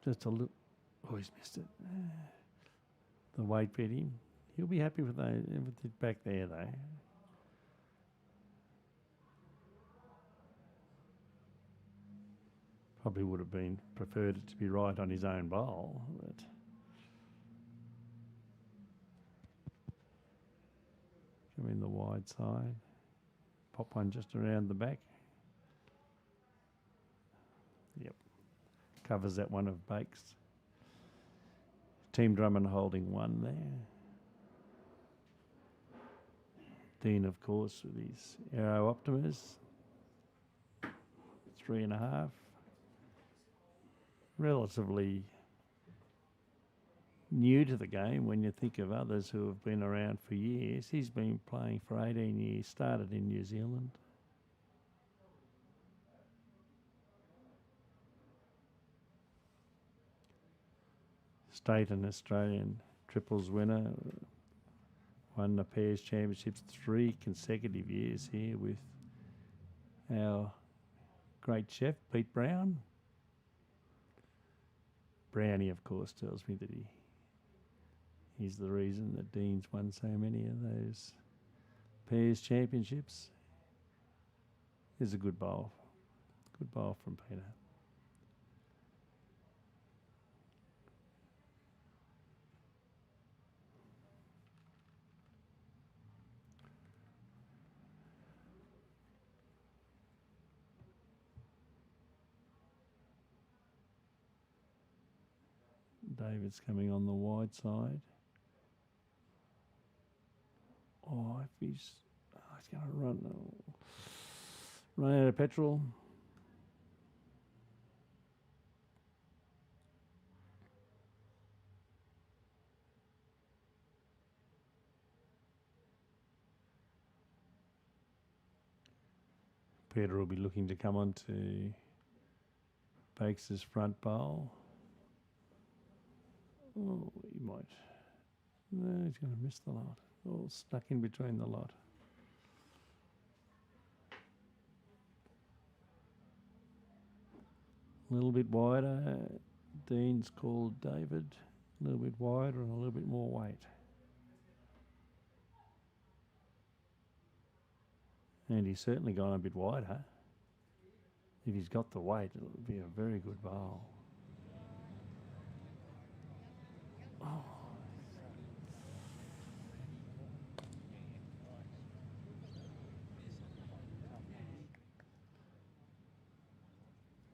Just a little. Oh, he's missed it. The weight beat him. He'll be happy with it back there, though. Probably would have been preferred it to be right on his own bowl, but come in the wide side. Pop one just around the back. Yep. Covers that one of Bakes. Team Drummond holding 1 there. Dean, of course, with his Aero Optimus. 3.5. Relatively new to the game when you think of others who have been around for years. He's been playing for 18 years, started in New Zealand. State and Australian triples winner. Won the pairs championships 3 consecutive years here with our great chef, Pete Brown. Brownie, of course, tells me that he's the reason that Dean's won so many of those pairs championships. Is a good bowl. Good bowl from Peter. David's coming on the wide side. Oh, if he's going to run out of petrol. Peter will be looking to come on to Bakes' front bowl. Oh, he might. No, he's going to miss the lot. Oh, stuck in between the lot. A little bit wider. Dean's called David. A little bit wider and a little bit more weight. And he's certainly gone a bit wider. If he's got the weight, it'll be a very good bowl. Oh.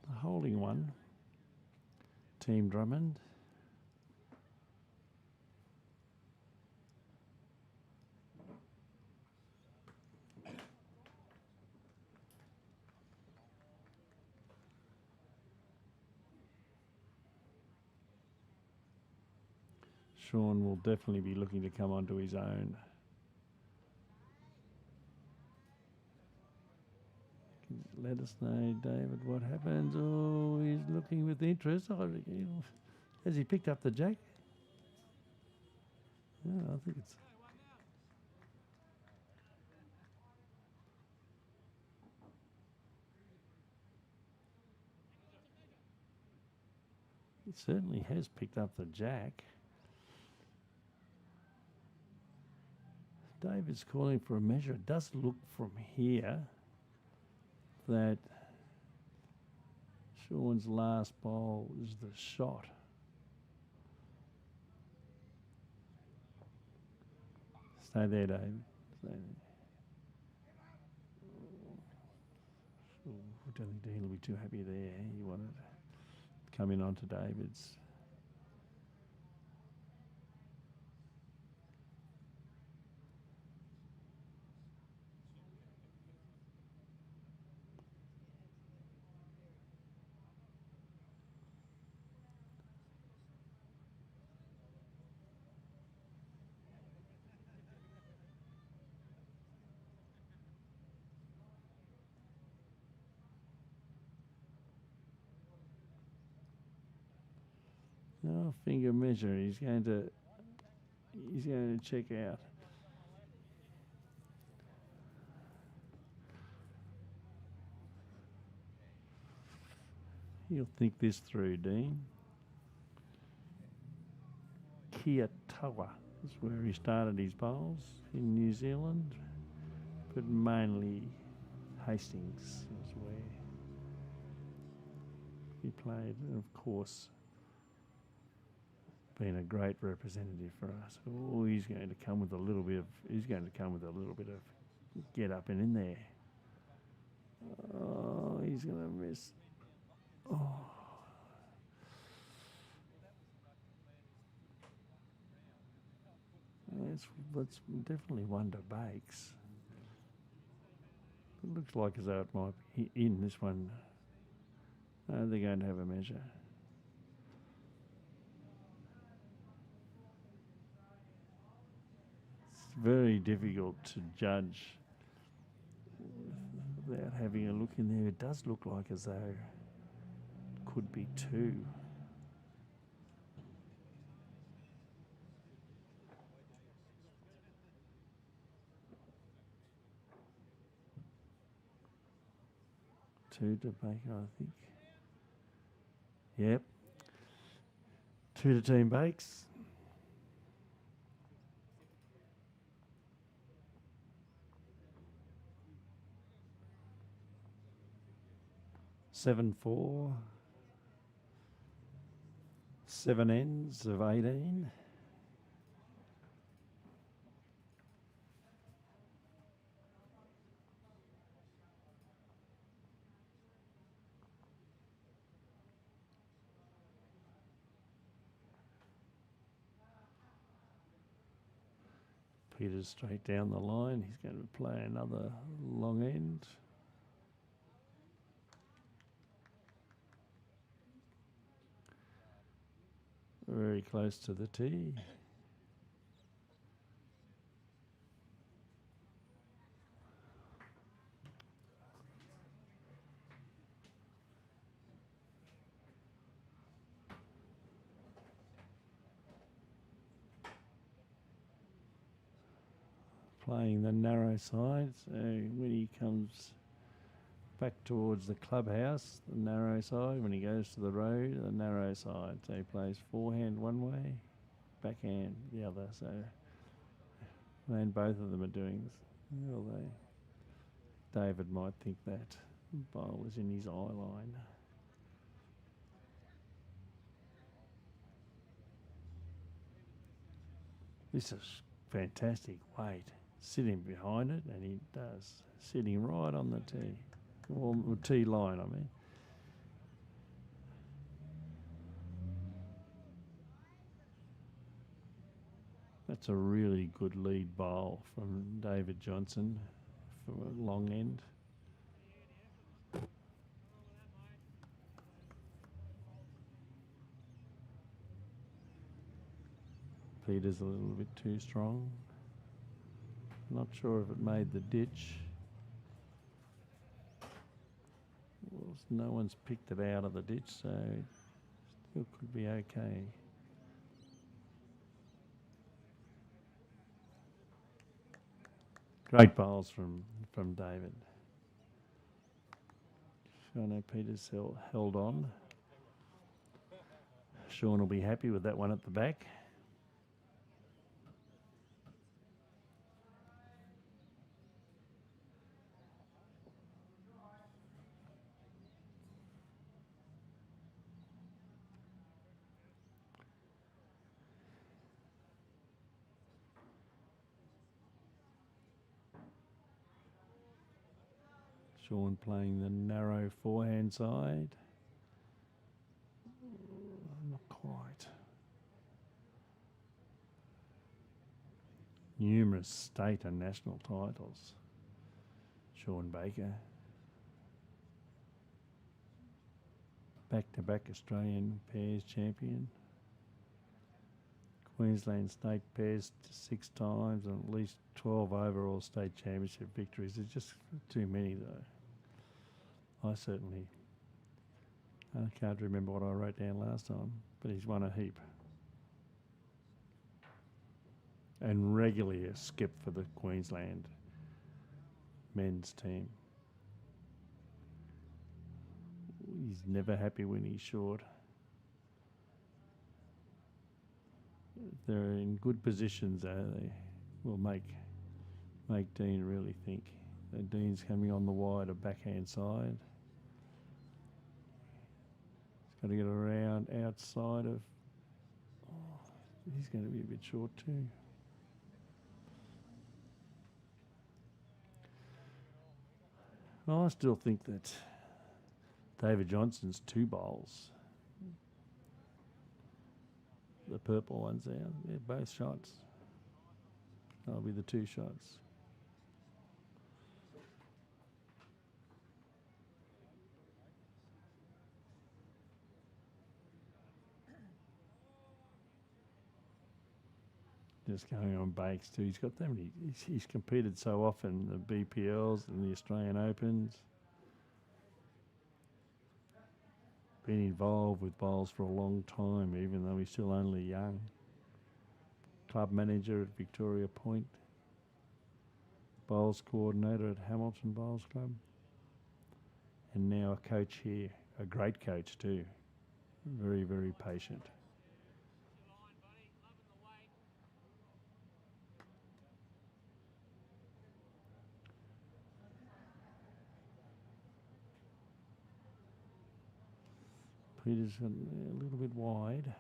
The holding one, Team Drummond. Sean will definitely be looking to come onto his own. Let us know, David, what happens. Oh, he's looking with interest. Has he picked up the jack? Yeah, I think it's... He certainly has picked up the jack. David's calling for a measure. It does look from here that Sean's last bowl is the shot. Stay there, David. Stay there. I don't think Dean will be too happy there. He wanted to come in onto David's. No finger measure. He's going to check out. He'll think this through, Dean. Kiatawa is where he started his bowls in New Zealand, but mainly Hastings is where he played, and of course been a great representative for us. Oh, he's going to come with a little bit of get up and in there. Oh, he's going to miss. Oh. That's definitely one to Bakes. It looks like as though it might be in this one. No, they're going to have a measure. It's very difficult to judge without having a look in there. It does look like as though it could be two. Two to Baker, I think. Yep. Two to Team Bakes. Seven four. 7 ends of 18. Peter's straight down the line. He's going to play another long end. Very close to the tee. Playing the narrow side, so when he comes back towards the clubhouse, the narrow side, when he goes to the road, the narrow side. So he plays forehand one way, backhand the other. So, and both of them are doing this. Although David might think that bowl is in his eye line. This is fantastic weight. Sitting behind it, and he does. Sitting right on the tee. Well, the tee line, I mean. That's a really good lead bowl from David Johnson for a long end. Peter's a little bit too strong. Not sure if it made the ditch. Well, no one's picked it out of the ditch, so still could be okay. Great bowls from David. I know Peter's held on. Sean will be happy with that one at the back. Sean playing the narrow forehand side. Not quite. Numerous state and national titles. Sean Baker. Back-to-back Australian pairs champion. Queensland state pairs 6 times and at least 12 overall state championship victories. There's just too many though. I can't remember what I wrote down last time, but he's won a heap. And regularly a skip for the Queensland men's team. He's never happy when he's short. They're in good positions, they will make Dean really think. Dean's coming on the wider backhand side. He's got to get around outside of... Oh, he's going to be a bit short too. Well, I still think that David Johnson's 2 bowls, the purple ones there, they're both shots. That'll be the 2 shots. Just going on bakes too. He's got that many. He's competed so often, the BPLs and the Australian Opens. Been involved with bowls for a long time, even though he's still only young. Club manager at Victoria Point. Bowls coordinator at Hamilton Bowls Club. And now a coach here, a great coach too. Very, very patient. Peter's a little bit wide.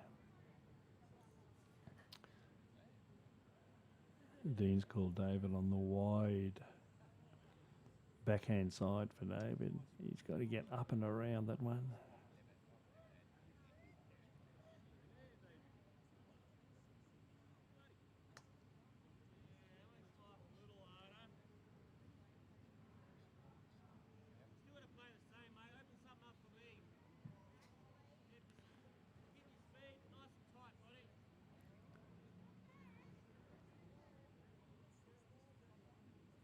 Dean's called David on the wide backhand side for David. He's got to get up and around that one.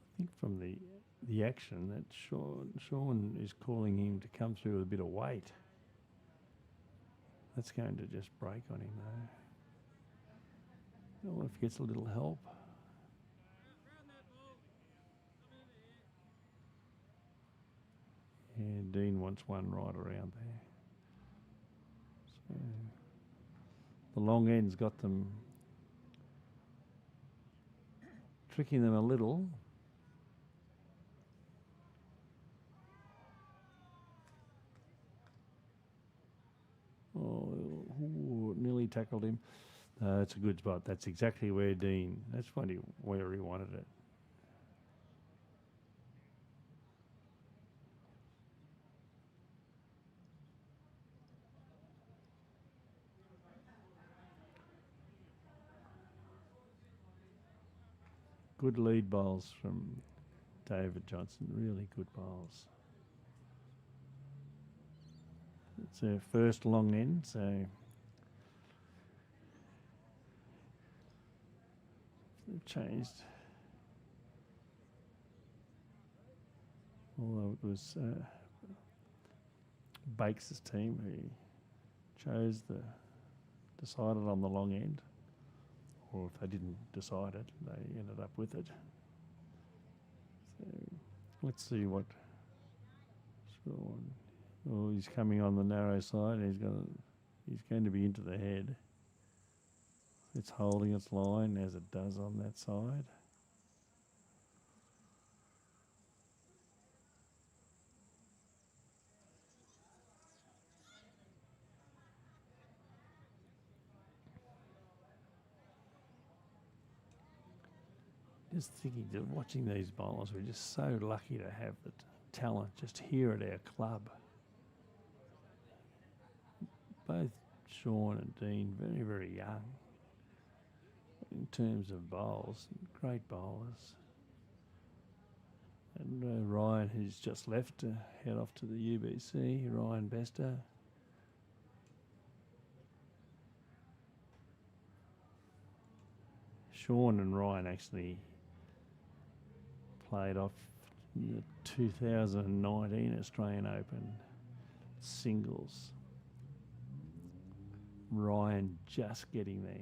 I think from the action that Sean is calling him to come through with a bit of weight. That's going to just break on him though. Well, if he gets a little help. Yeah, Dean wants one right around there. So the long end's got them tricking them a little. Oh, nearly tackled him. It's a good spot. That's exactly where Dean. That's where he wanted it. Good lead bowls from David Johnson. Really good bowls. It's their first long end, so they've changed. Although it was Bakes' team who decided on the long end, or if they didn't decide it, they ended up with it. So let's see what. Oh, he's coming on the narrow side. He's going to be into the head. It's holding its line as it does on that side. Just thinking, watching these bowlers, we're just so lucky to have the talent just here at our club. Both Sean and Dean, very, very young in terms of bowls, great bowlers. And Ryan, who's just left to head off to the UBC, Ryan Bester. Sean and Ryan actually played off the 2019 Australian Open singles. Ryan just getting there.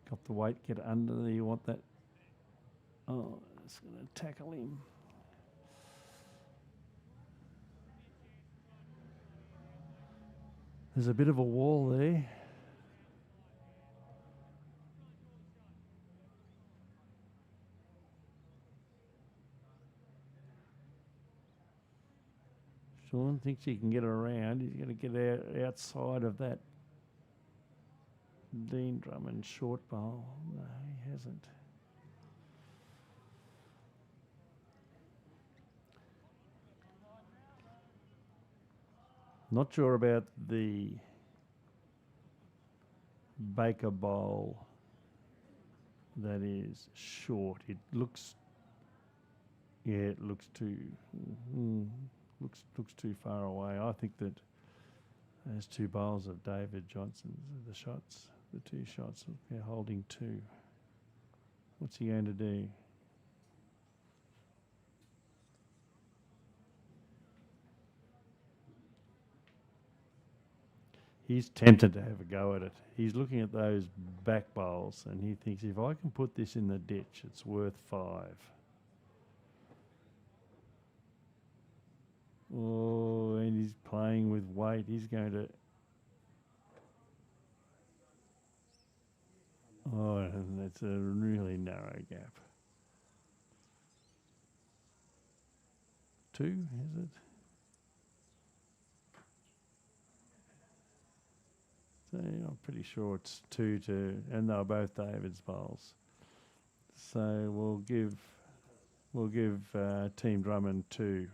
Got the weight, get under there, you want that. Oh, it's going to tackle him. There's a bit of a wall there. Sean thinks he can get around. He's going to get outside of that Dean Drummond short bowl. No, he hasn't. Not sure about the Baker bowl that is short. It looks, yeah, it looks too, looks too far away. I think that those two bowls of David Johnson's, the two shots, they're holding two. What's he going to do? He's tempted to have a go at it. He's looking at those back bowls and he thinks, if I can put this in the ditch, it's worth 5. Oh, and he's playing with weight. He's going to... Oh, and that's a really narrow gap. 2, is it? So I'm pretty sure it's 2 to, and they're both David's bowls. So we'll give Team Drummond 2.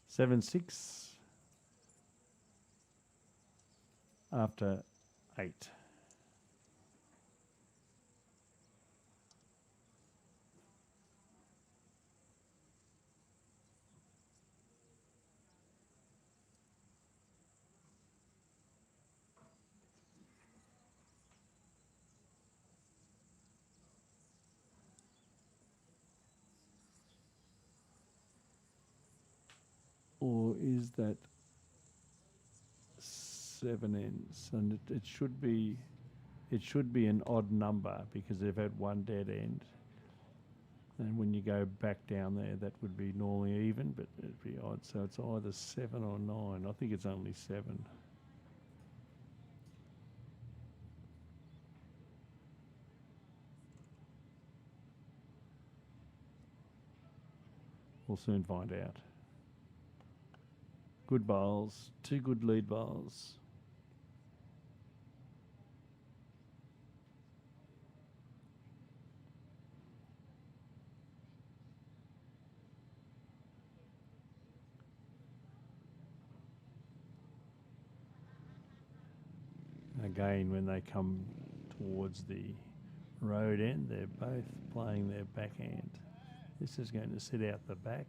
Seven, 6 after 8. Or is that 7 ends? And it should be it should be an odd number because they've had one dead end. And when you go back down there, that would be normally even, but it'd be odd. So it's either 7 or 9. I think it's only 7. We'll soon find out. Good bowls, 2 good lead bowls. Again, when they come towards the road end, they're both playing their backhand. This is going to sit out the back.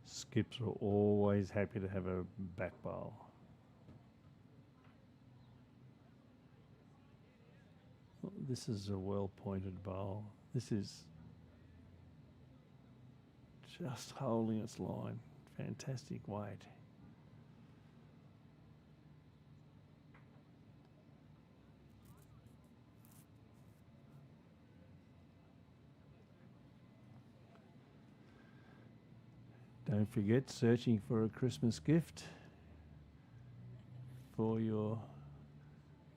Skips are always happy to have a back bowl. This is a well-pointed bowl. This is just holding its line. Fantastic weight. Don't forget, searching for a Christmas gift for the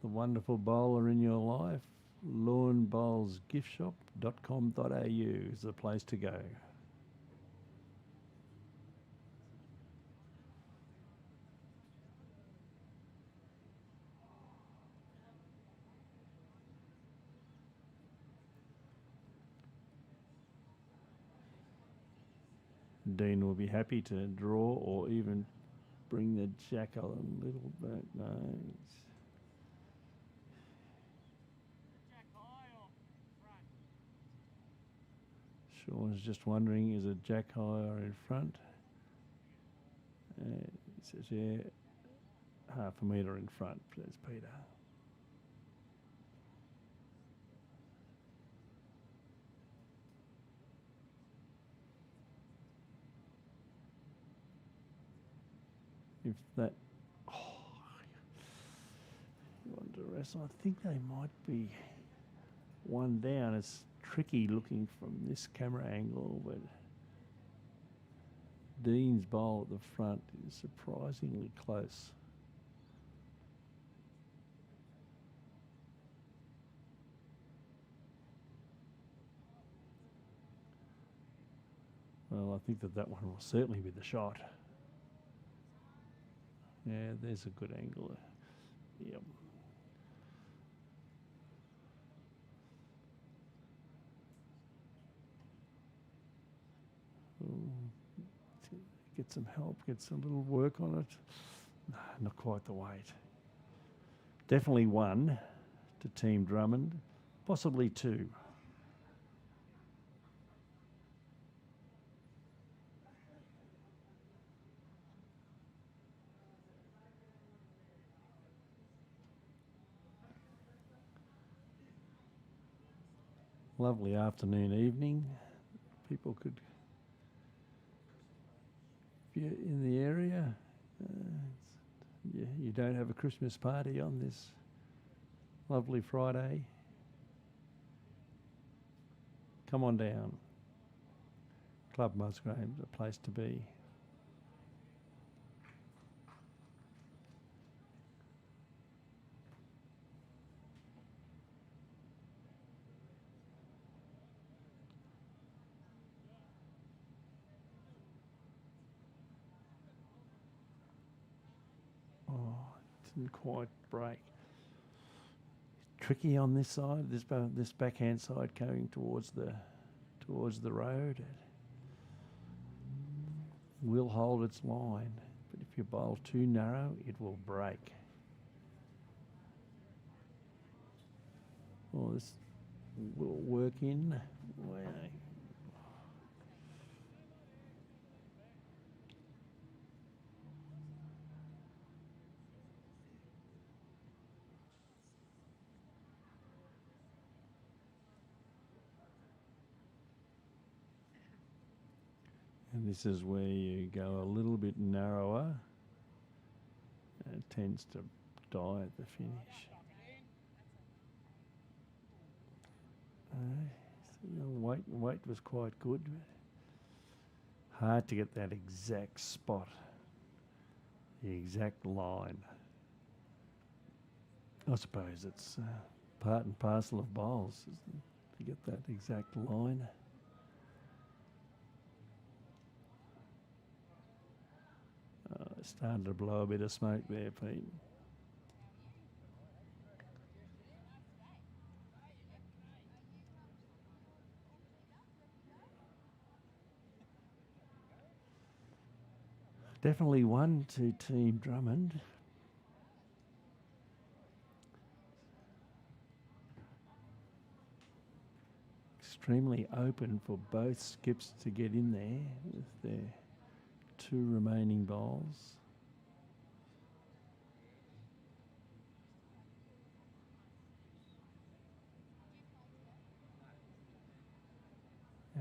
wonderful bowler in your life. lawnbowlsgiftshop.com.au is the place to go. Dean will be happy to draw or even bring the jack a little bit. No. Sean's just wondering, is it jack high or in front? He says, yeah, half a metre in front, says Peter. If that, you want to wrestle, I think they might be one down. It's tricky looking from this camera angle, but Dean's bowl at the front is surprisingly close. Well, I think that one will certainly be the shot. Yeah, there's a good angle. Yep. Ooh. Get some help, get some little work on it. No, not quite the weight. Definitely 1 to Team Drummond, possibly 2. Lovely afternoon, evening. People could, if you're in the area, you don't have a Christmas party on this lovely Friday, come on down. Club Musgrave is a place to be. Oh, it didn't quite break. Tricky on this side, this backhand side going towards the road. It will hold its line, but if you bowl too narrow, it will break. Oh, this will work in. Wow. And this is where you go a little bit narrower. And it tends to die at the finish. So the weight was quite good. Hard to get that exact spot, the exact line. I suppose it's part and parcel of bowls to get that exact line. Starting to blow a bit of smoke there, Pete. Definitely one to Team Drummond. Extremely open for both skips to get in there with their two remaining bowls.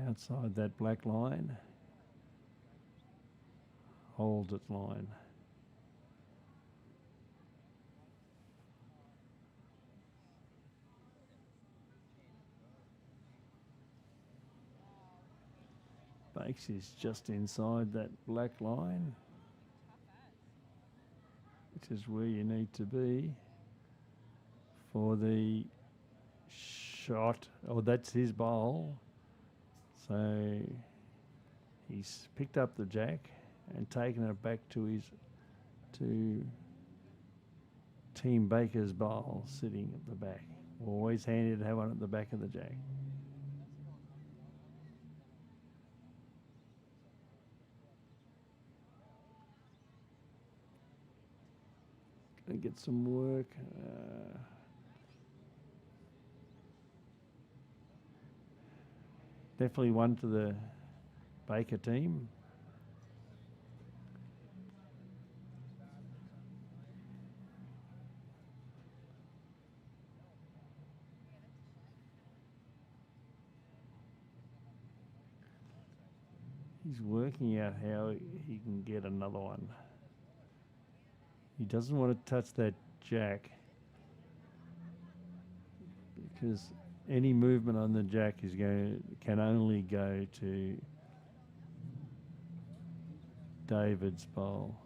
Outside that black line, holds its line. Bakes is just inside that black line, which is where you need to be for the shot. Oh, that's his bowl. So he's picked up the jack and taken it back to Team Baker's bowl sitting at the back. Always handy to have one at the back of the jack. Gonna get some work. Definitely one to the Baker team. He's working out how he can get another one. He doesn't want to touch that jack because any movement on the jack can only go to David's bowl.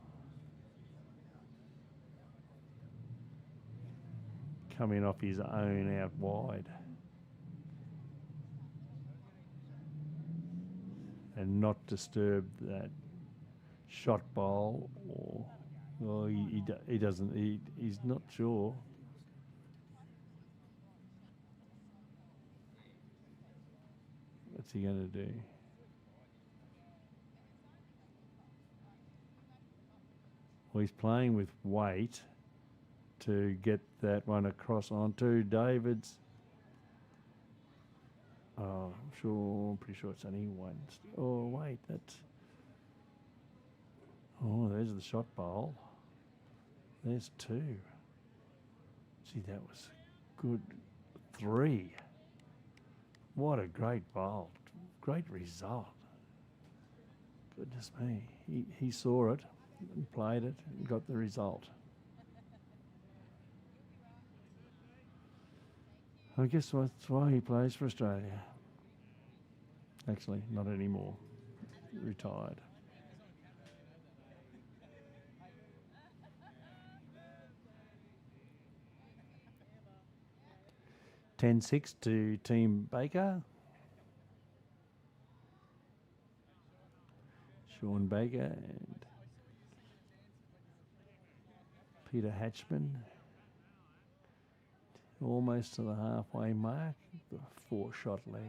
Coming off his own out wide. And not disturb that shot bowl, or he doesn't. He's not sure. What's he going to do? Well, he's playing with weight to get that one across onto David's. Oh, I'm pretty sure it's only one. Oh, wait, that's... Oh, there's the shot bowl. There's two. Gee, that was good. 3. What a great bowl. Great result. Goodness me. He saw it and played it and got the result. I guess that's why he plays for Australia. Actually, not anymore. Retired. (10-6) to Team Baker. Sean Baker and Peter Hatchman. Almost to the halfway mark. The 4-shot lead.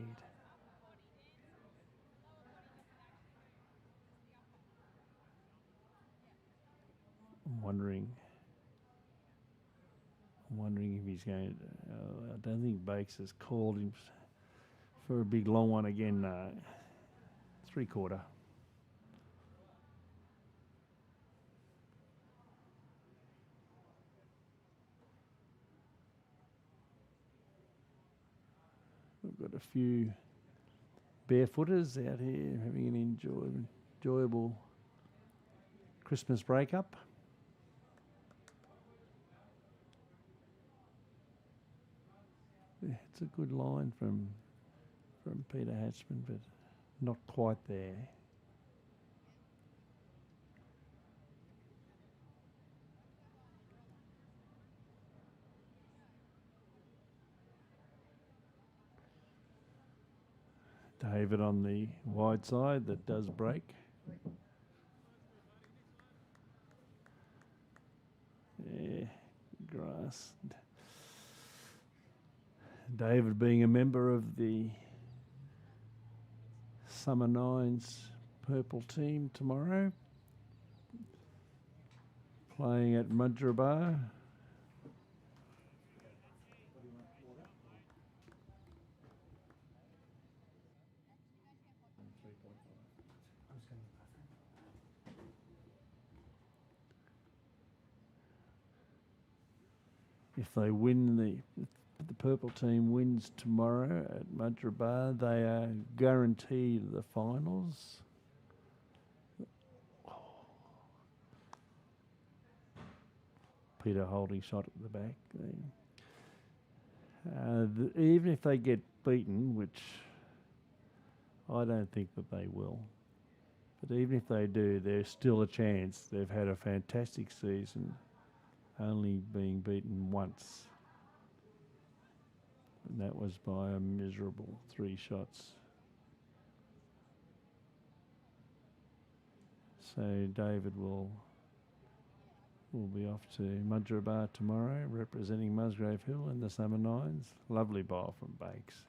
I'm wondering if he's going to... I don't think Bakes has called him for a big long one again. 3/4. We've got a few barefooters out here having an enjoyment enjoyable Christmas breakup. Yeah, it's a good line from Peter Hatchman, but not quite there. David on the wide side that does break. Yeah, grass. David being a member of the Summer Nines purple team tomorrow, playing at Musgrave. If they win, the purple team wins tomorrow at Musgrave, they are guaranteed the finals. Peter holding shot at the back. Even if they get beaten, which I don't think that they will, but even if they do, there's still a chance. They've had a fantastic season, only being beaten once. And that was by a miserable 3 shots. So David will be off to Musgrave tomorrow, representing Musgrave Hill in the Summer Nines. Lovely bowl from Bakes.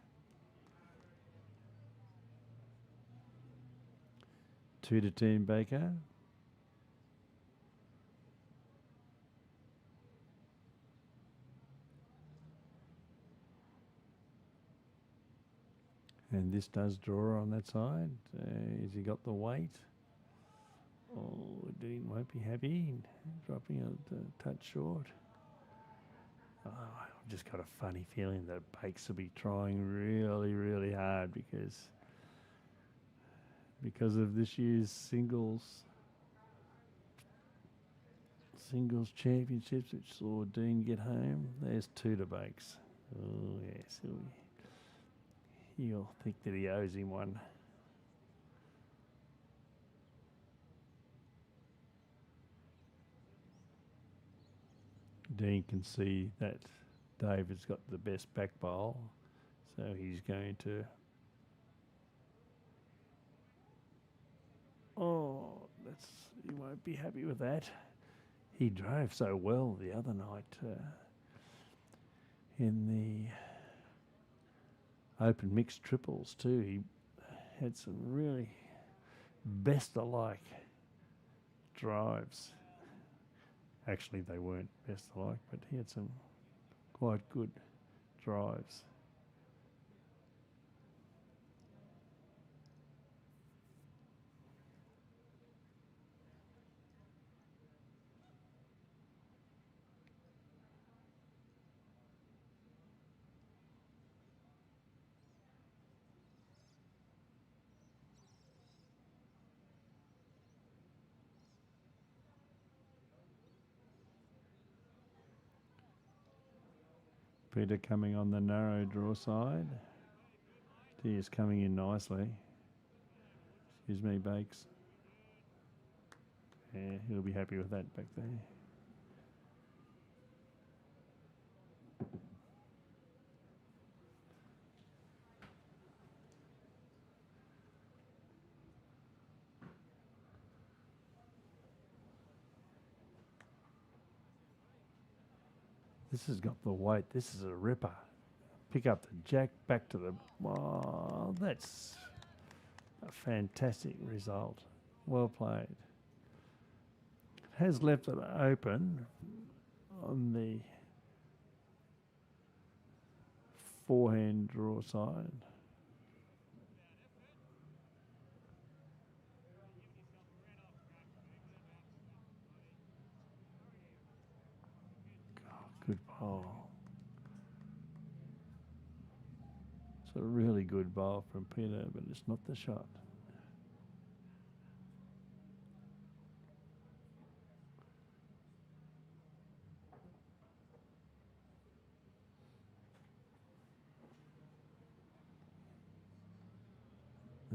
2 to Team Baker. And this does draw on that side. Has he got the weight? Oh, Dean won't be happy. Dropping a touch short. Oh, I've just got a funny feeling that Bakes will be trying really, really hard because of this year's singles championships, which saw Dean get home. There's 2 to Bakes. Oh yes, he'll think that he owes him one. Dean can see that David's got the best back bowl, so he's going to. Oh, he won't be happy with that. He drove so well the other night in the open mixed triples too. He had some really best alike drives. Actually, they weren't best alike, but he had some quite good drives. Peter coming on the narrow draw side. He is coming in nicely. Excuse me, Bakes. Yeah, he'll be happy with that back there. This has got the weight. This is a ripper. Pick up the jack, back to the... Oh, that's a fantastic result. Well played. Has left it open on the forehand draw side. Good bowl. It's a really good bowl from Peter, but it's not the shot.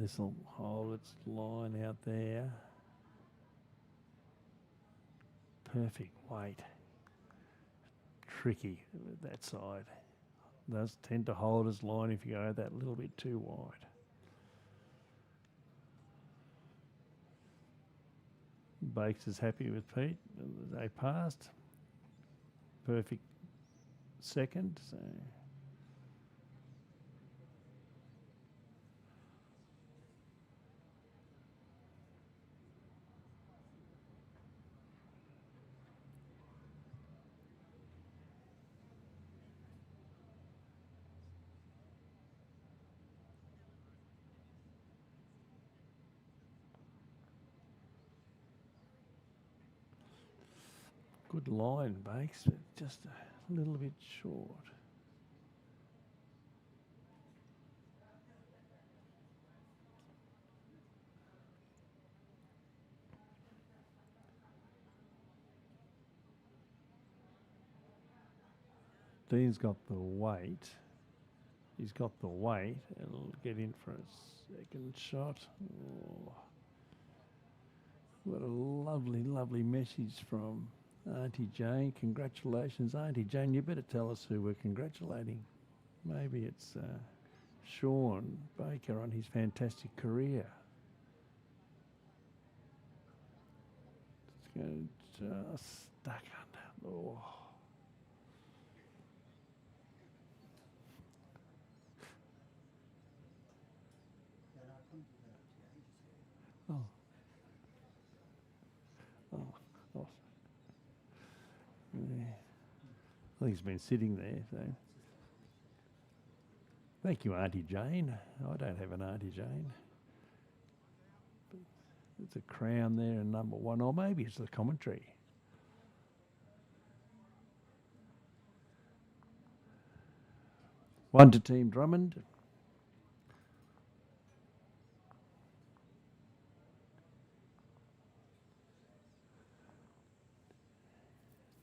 This will hold its line out there. Perfect weight. Tricky with that side. Does tend to hold its line if you go that little bit too wide. Bakes is happy with Pete. They passed. Perfect second. So. Good line, Bakes, but just a little bit short. Dean's got the weight. He's got the weight. It'll get in for a second shot. Oh. What a lovely, lovely message from Auntie Jane. Congratulations, Auntie Jane. You better tell us who we're congratulating. Maybe it's Sean Baker on his fantastic career. It's going just stuck under. Oh. Oh. Oh. Yeah. I think he's been sitting there. So. Thank you, Auntie Jane. I don't have an Auntie Jane. But there's a crown there and number one, or maybe it's the commentary. One to Team Drummond.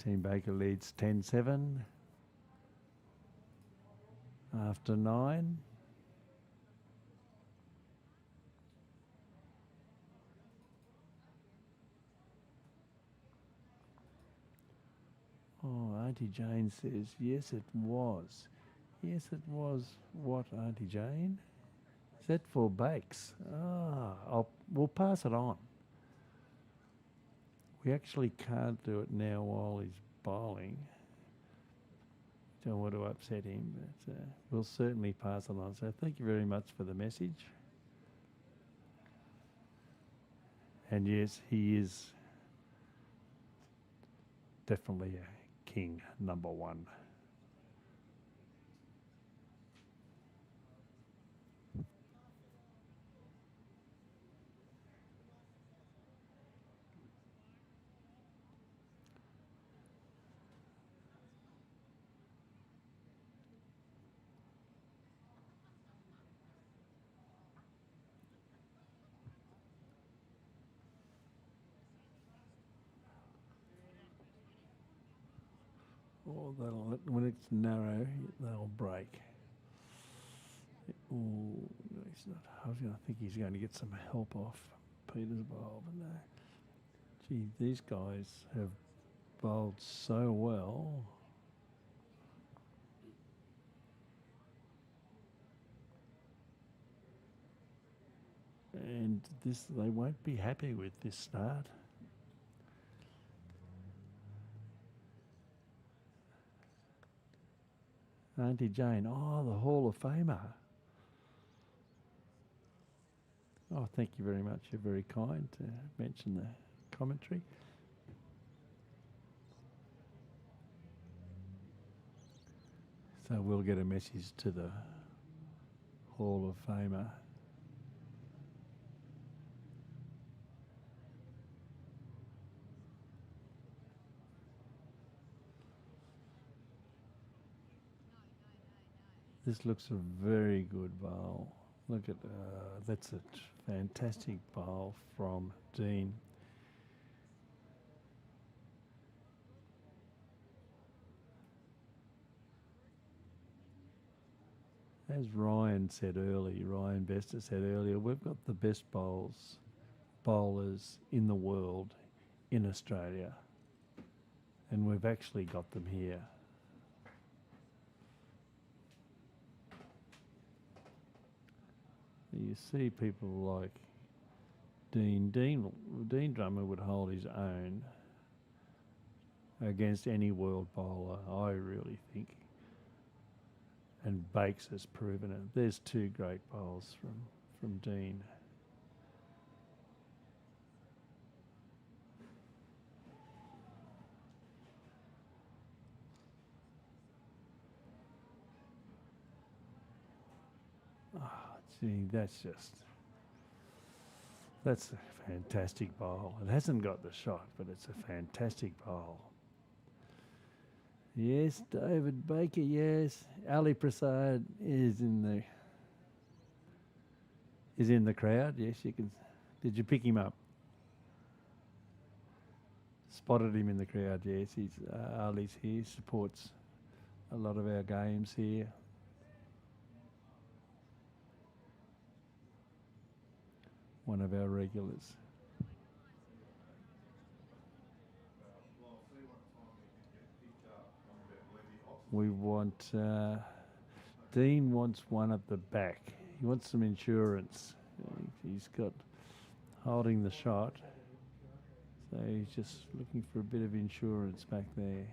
Team Baker leads 10-7 after 9. Oh, Auntie Jane says, yes, it was. Yes, it was. What, Auntie Jane? Is that for Bakes? We'll pass it on. We actually can't do it now while he's bowling. Don't want to upset him, but we'll certainly pass it on. So thank you very much for the message. And yes, he is definitely a king, number one. Oh, when it's narrow, they'll break. Oh, no, he's not. I was going to think he's going to get some help off Peter's bowl, but no. Gee, these guys have bowled so well. And they won't be happy with this start. Auntie Jane, the Hall of Famer. Oh, thank you very much. You're very kind to mention the commentary. So we'll get a message to the Hall of Famer. This looks a very good bowl. Look at that's a fantastic bowl from Dean. As Ryan Bester said earlier, we've got the best bowlers in the world in Australia, and we've actually got them here. You see people like Dean Drummond would hold his own against any world bowler, I really think. And Bakes has proven it. There's two great bowls from Dean. Gee, that's a fantastic bowl. It hasn't got the shot, but it's a fantastic bowl. Yes, David Baker, yes. Ali Prasad is in the crowd. Yes, you can. Did you pick him up? Spotted him in the crowd, yes. Ali's here, supports a lot of our games here. One of our regulars. We want, Dean wants one at the back. He wants some insurance. He's got holding the shot. So he's just looking for a bit of insurance back there.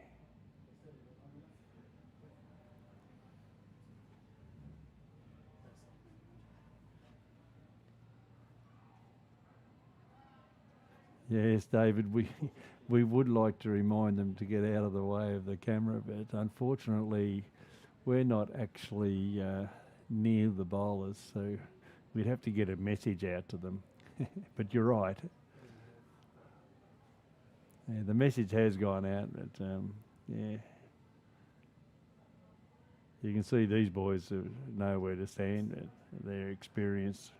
Yes, David, we would like to remind them to get out of the way of the camera, but unfortunately we're not actually near the bowlers, so we'd have to get a message out to them. But you're right. Yeah, the message has gone out, but yeah. You can see these boys know where to stand. They're experienced.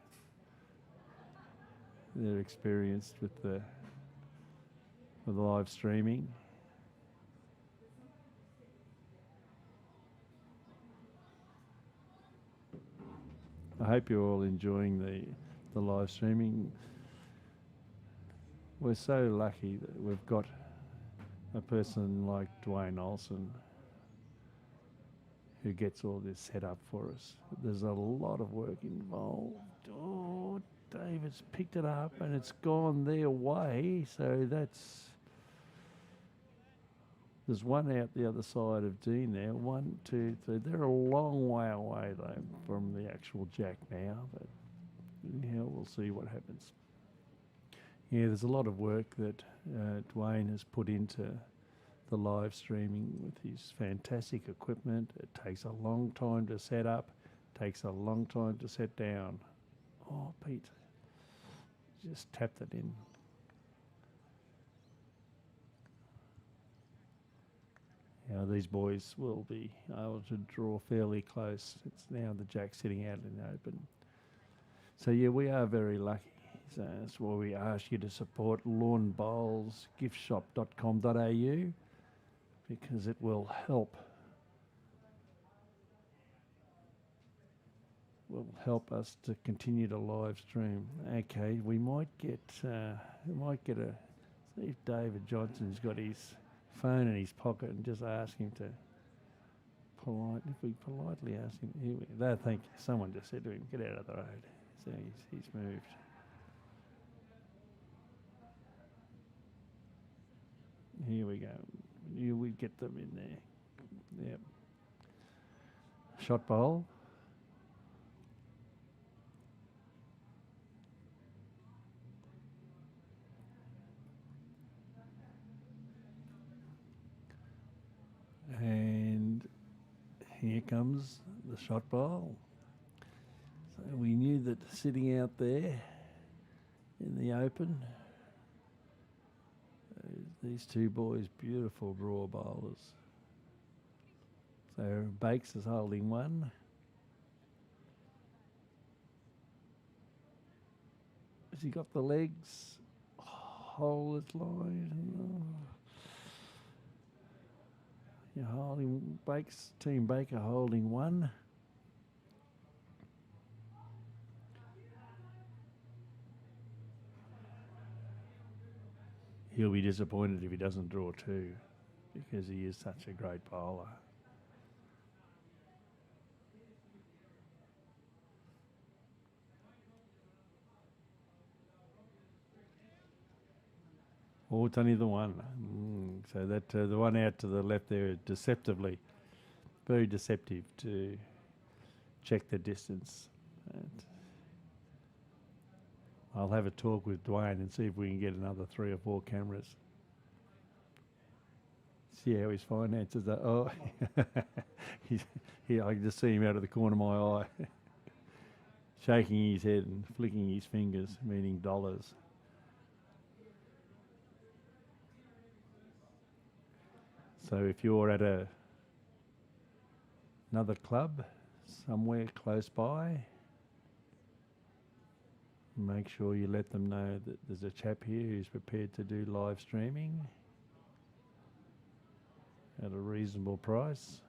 They're experienced with the live streaming. I hope you're all enjoying the live streaming. We're so lucky that we've got a person like Dwayne Olsen who gets all this set up for us. There's a lot of work involved. Oh, David's picked it up and it's gone their way, so there's one out the other side of Dean there. 1, 2, 3. They're a long way away though from the actual jack now, but yeah, we'll see what happens. Yeah, there's a lot of work that Dwayne has put into the live streaming with his fantastic equipment. It takes a long time to set up, takes a long time to set down. Oh, Pete, just tapped it in. Now these boys will be able to draw fairly close. It's now the jack sitting out in the open. So yeah, we are very lucky. So that's why we ask you to support lawnbowlsgiftshop.com.au because it will help us to continue to live stream. Okay, we might get a see if David Johnson's got his phone in his pocket and just ask him to if we politely ask him, here we go. Thank you. Someone just said to him, get out of the road. So he's moved. Here we go. We get them in there. Yep. Shot bowl. And here comes the shot bowl. So we knew that sitting out there in the open, these two boys, beautiful draw bowlers. So Bakes is holding one. Has he got the legs? Hole is line. You're holding Bakes, Team Baker holding one. he'll be disappointed if he doesn't draw two, because he is such a great bowler. Oh, it's only the one. So that the one out to the left there is deceptively, very deceptive to check the distance. And I'll have a talk with Dwayne and see if we can get another 3 or 4 cameras. See how his finances are. Oh, I can just see him out of the corner of my eye, shaking his head and flicking his fingers, meaning dollars. So if you're at another club somewhere close by, make sure you let them know that there's a chap here who's prepared to do live streaming at a reasonable price.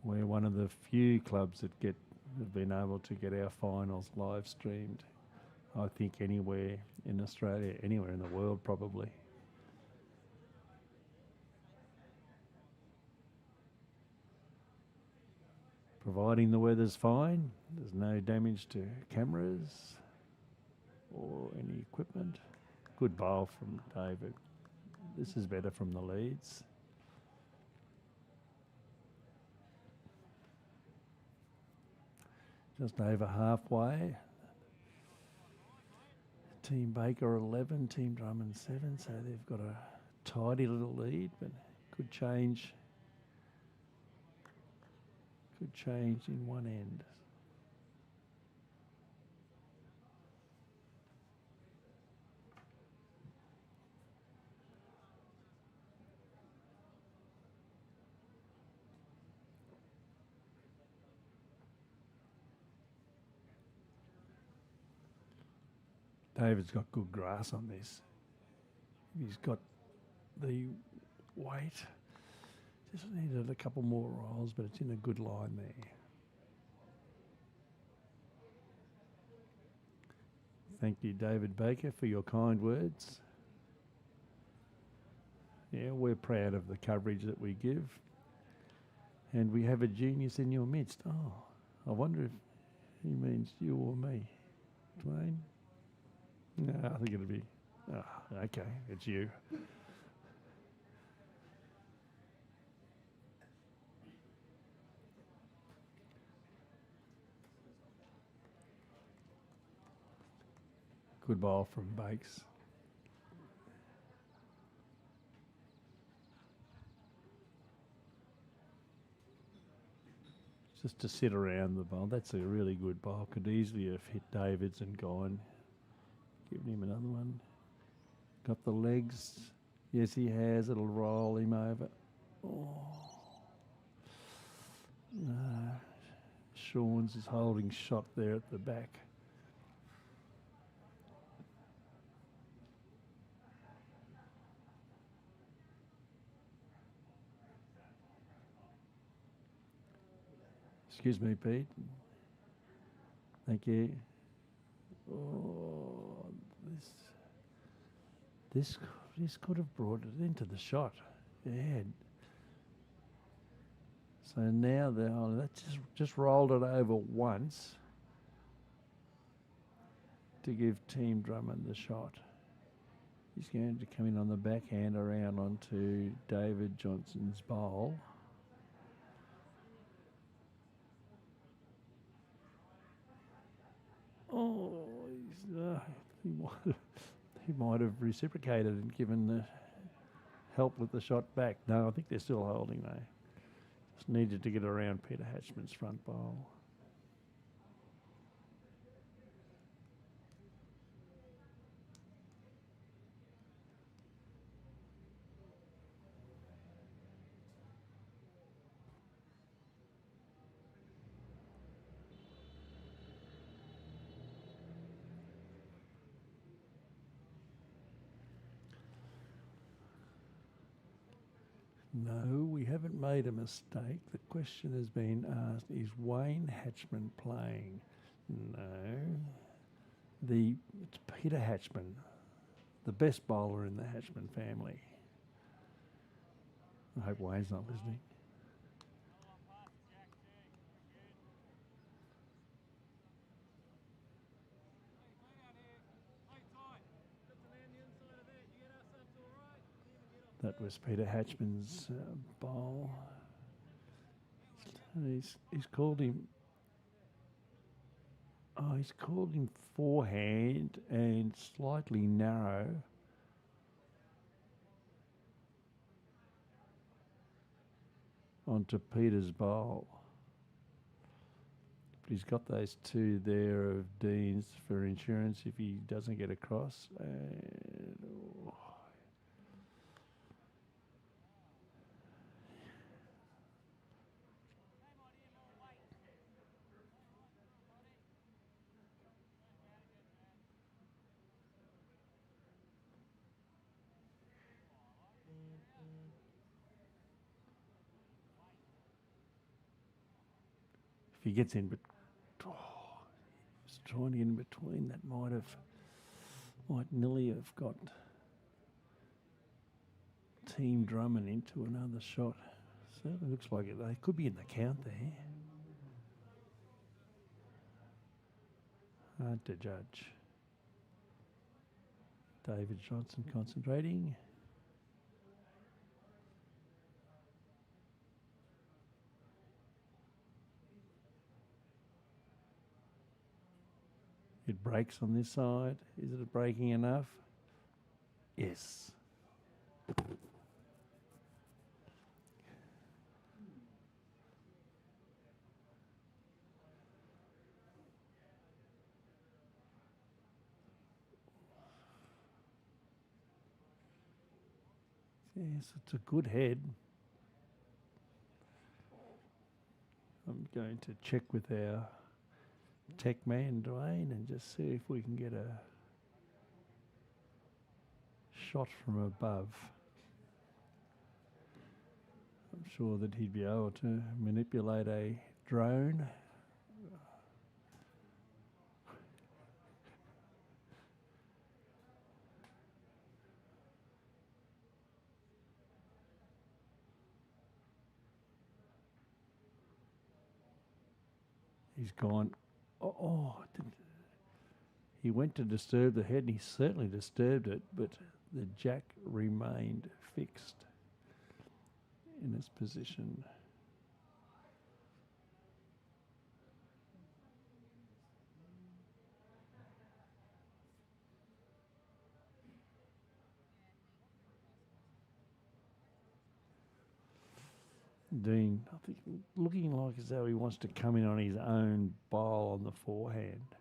We're one of the few clubs that have been able to get our finals live streamed. I think anywhere in Australia, anywhere in the world probably. Providing the weather's fine, there's no damage to cameras or any equipment. Good bowl from David. This is better from the leads. Just over halfway. Team Baker 11, Team Drummond 7, so they've got a tidy little lead, but could change. Could change in one end. David's got good grass on this. He's got the weight. Just needed a couple more rolls, but it's in a good line there. Thank you, David Baker, for your kind words. Yeah, we're proud of the coverage that we give. And we have a genius in your midst. Oh, I wonder if he means you or me, Dwayne. No, I think it'll be, okay, it's you. Good ball from Bakes. Just to sit around the ball. That's a really good ball. Could easily have hit Davids and gone. Giving him another one. Got the legs. Yes, he has. It'll roll him over. Oh. No. Sean's is holding shot there at the back. Excuse me, Pete. Thank you. Oh, this could have brought it into the shot. Yeah. So now that's just rolled it over once to give Team Drummond the shot. He's going to come in on the backhand around onto David Johnson's bowl. Oh, he might have reciprocated and given the help with the shot back. No, I think they're still holding though. Just needed to get around Peter Hatchman's front bowl. No, we haven't made a mistake. The question has been asked, is Wayne Hatchman playing? No. It's Peter Hatchman, the best bowler in the Hatchman family. I hope Wayne's not listening. That was Peter Hatchman's bowl. He's called him. Oh, he's called him forehand and slightly narrow. Onto Peter's bowl. But he's got those two there of Dean's for insurance if he doesn't get across. And, oh. If he gets in, but he's trying to get in between. That might nearly have got Team Drummond into another shot. Certainly looks like they could be in the count there. Hard to judge. David Johnson concentrating. It breaks on this side. Is it breaking enough? Yes. Yes, it's a good head. I'm going to check with our tech man, Dwayne, and just see if we can get a shot from above. I'm sure that he'd be able to manipulate a drone. He's gone. He went to disturb the head, and he certainly disturbed it, but the jack remained fixed in its position. Dean, I think, looking like as though he wants to come in on his own bowl on the forehand.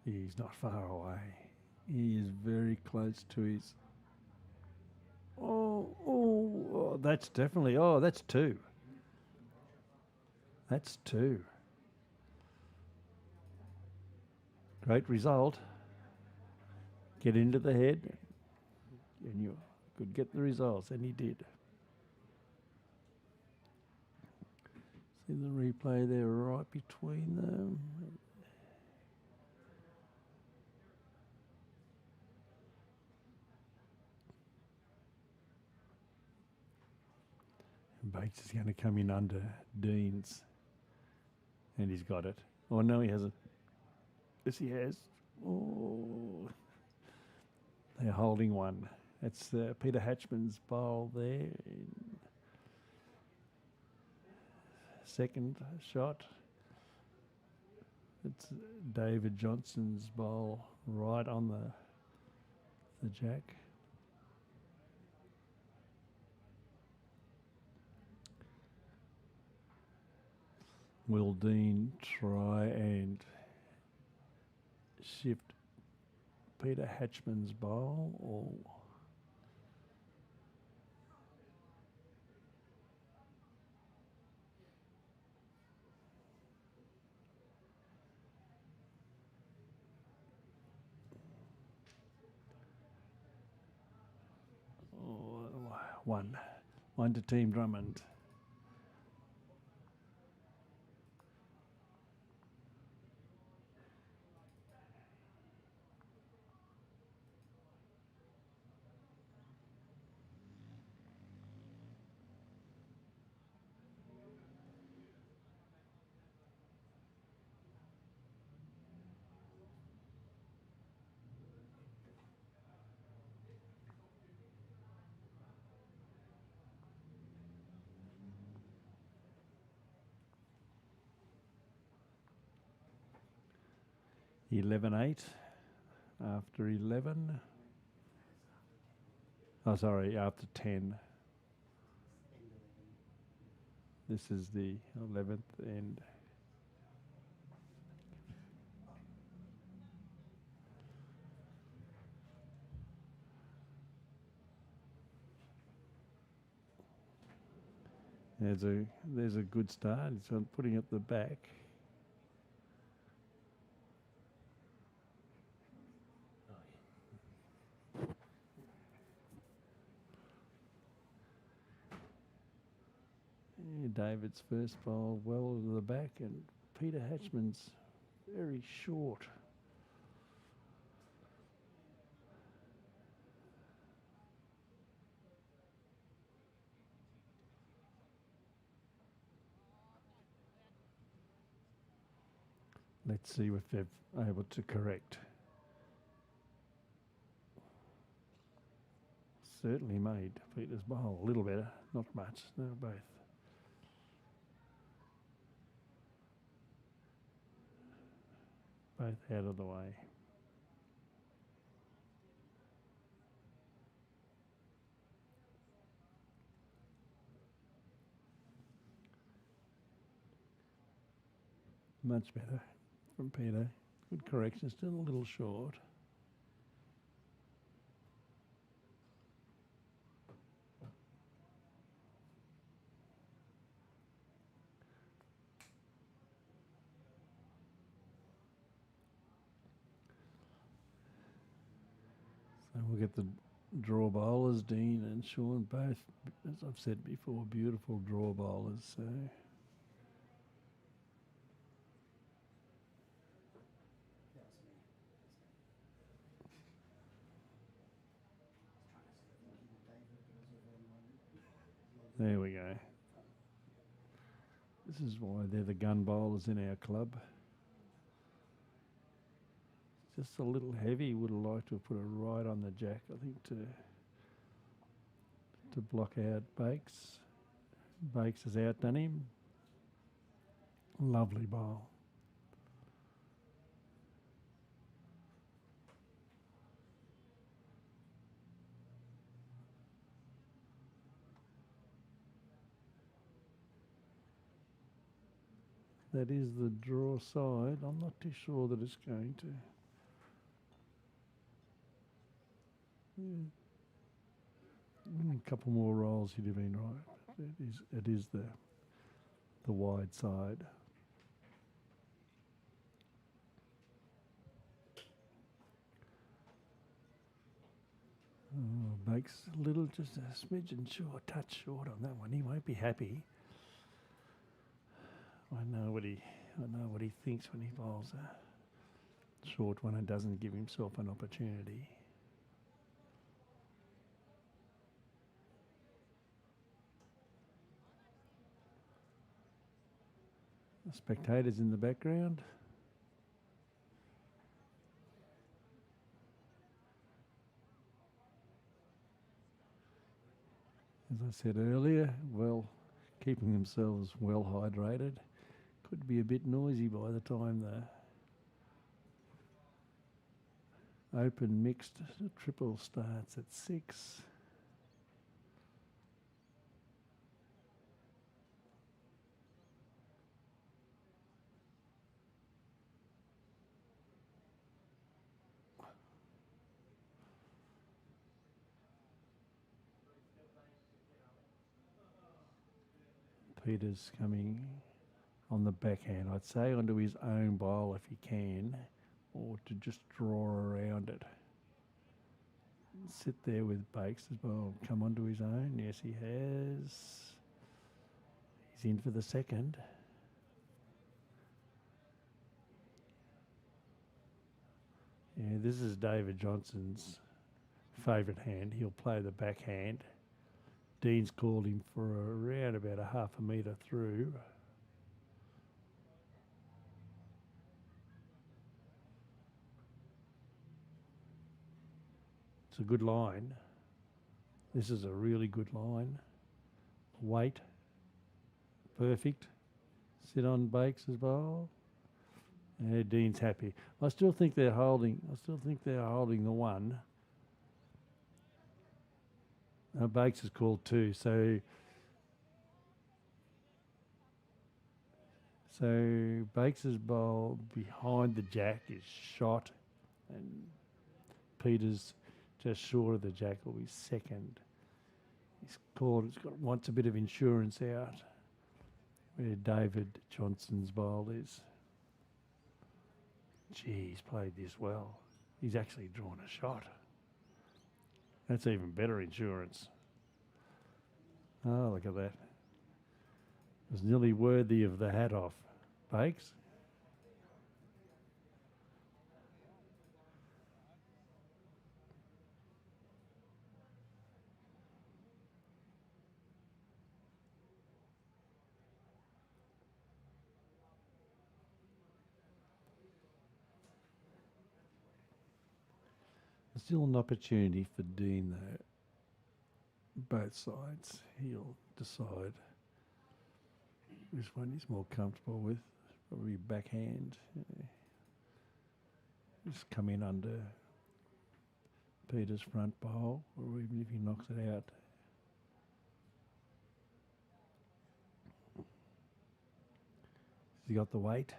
He's not far away. He is very close to his... Oh, that's definitely... Oh, that's two. That's two. Great result. Get into the head and you could get the results, and he did. See the replay there right between them. Bates is going to come in under Dean's. And he's got it. Oh, no, he hasn't. Yes, he has. Oh. They're holding one. That's Peter Hatchman's bowl there. Second shot. It's David Johnson's bowl right on the jack. Will Dean try and shift Peter Hatchman's bowl, or 1. 1 to Team Drummond. (11-8) after 11. Oh, sorry, after 10. This is the 11th end. There's a good start. He's putting it at the back. David's first bowl well to the back, and Peter Hatchman's very short. Let's see if they're able to correct. Certainly made Peter's bowl a little better, not much, no, both. Both out of the way. Much better from Peter. Good correction, still a little short. So we'll get the draw bowlers, Dean and Sean, both, as I've said before, beautiful draw bowlers. So there we go. This is why they're the gun bowlers in our club. Just a little heavy. Would have liked to have put it right on the jack, I think, to block out Bakes. Bakes has outdone him. Lovely bowl. That is the draw side. I'm not too sure that it's going to. A couple more rolls, he'd have been right. It is the wide side. Oh, Bakes a little, just a smidgen short, touch short on that one. He won't be happy. I know what he thinks when he bowls a short one and doesn't give himself an opportunity. The spectators in the background. As I said earlier, keeping themselves well hydrated. Could be a bit noisy by the time the open mixed triple starts at 6. Peter's coming on the backhand, I'd say, onto his own bowl if he can, or to just draw around it. sit there with Bakes as well. Come onto his own. Yes, he has. He's in for the second. Yeah, this is David Johnson's favourite hand. He'll play the backhand. Dean's called him for around about a half a metre through. It's a good line. This is a really good line. Weight, perfect. Sit on Bakes as well. Yeah, Dean's happy. I still think they're holding the one. Bakes is called two, so Bakes' bowl behind the jack is shot, and Peter's just short of the jack will be second. Wants a bit of insurance out where David Johnson's bowl is. Gee, he's played this well. He's actually drawn a shot. That's even better insurance. Oh, look at that. It was nearly worthy of the hat off. Bakes. There's still an opportunity for Dean though. Both sides. He'll decide which one he's more comfortable with. Probably backhand. Just come in under Peter's front bowl, or even if he knocks it out. Has he got the weight?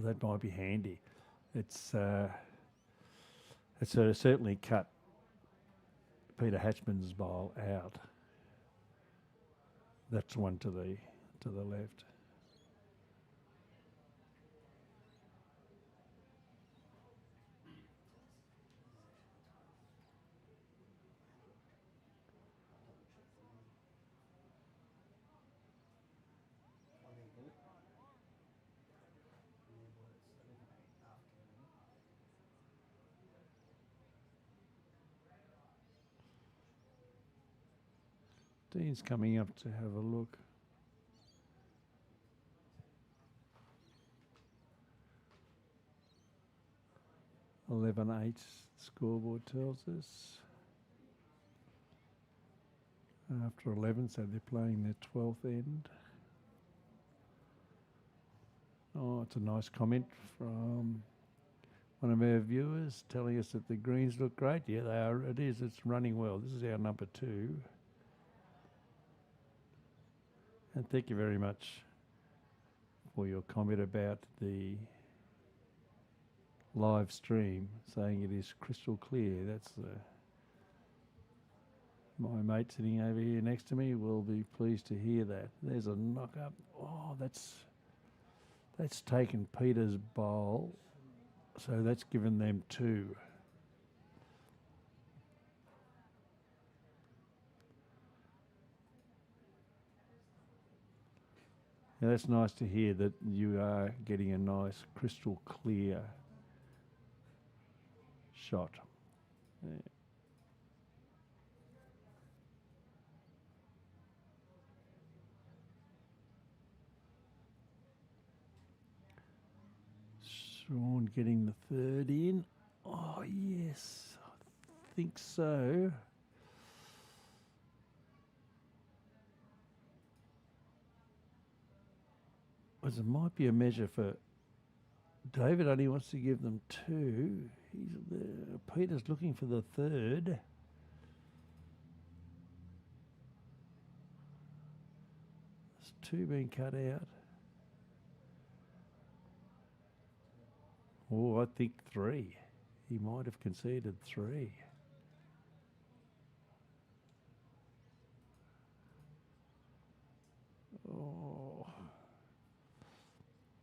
That might be handy. It's certainly cut Peter Hatchman's bowl out. That's one to the left. Dean's coming up to have a look. (11-8) scoreboard tells us. After 11, so they're playing their 12th end. Oh, it's a nice comment from one of our viewers telling us that the greens look great. Yeah, they are. It is. It's running well. This is our number 2. And thank you very much for your comment about the live stream, saying it is crystal clear. That's my mate sitting over here next to me will be pleased to hear that. There's a knock up. Oh, that's taken Peter's bowl, so that's given them 2. Yeah, that's nice to hear that you are getting a nice crystal clear shot. Yeah. Sean getting the third in. Oh, yes, I think so. It might be a measure for David. Only wants to give them 2. Peter's looking for the third. There's 2 being cut out. Oh, I think 3. He might have conceded 3. Oh.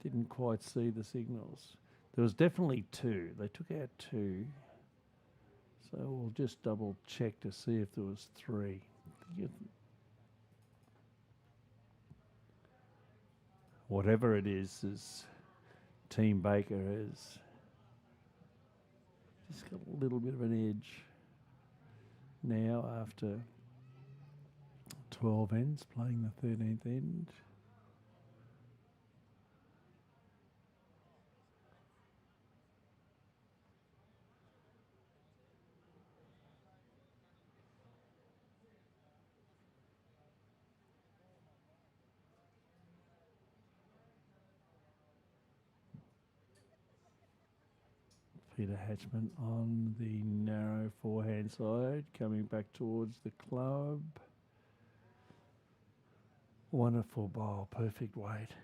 Didn't quite see the signals. There was definitely two. They took out two. So we'll just double check to see if there was three. Whatever it is Team Baker has just got a little bit of an edge now after 12 ends, playing the 13th end. Peter Hatchman on the narrow forehand side, coming back towards the club. Wonderful bowl, perfect weight.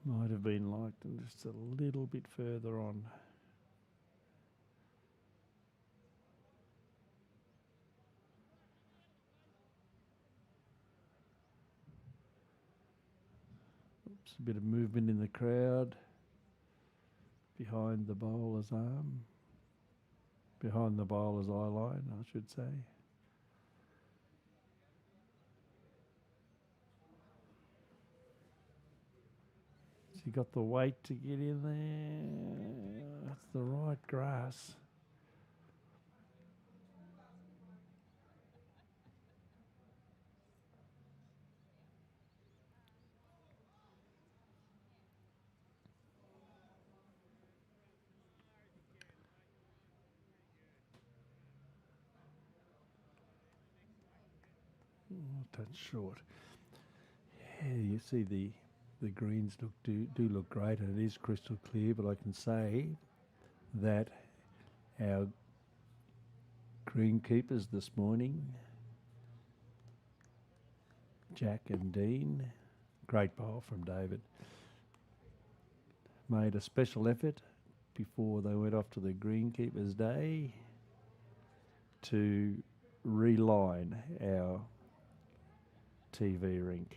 Might have been liked just a little bit further on. Oops, a bit of movement in the crowd. Behind the bowler's arm. Behind the bowler's eye line, I should say. Has he got the weight to get in there? That's the right grass. Oh, touch short. Yeah, you see the greens do look great, and it is crystal clear, but I can say that our greenkeepers this morning, Jack and Dean, great bowl from David, made a special effort before they went off to the greenkeepers day to reline our TV rink.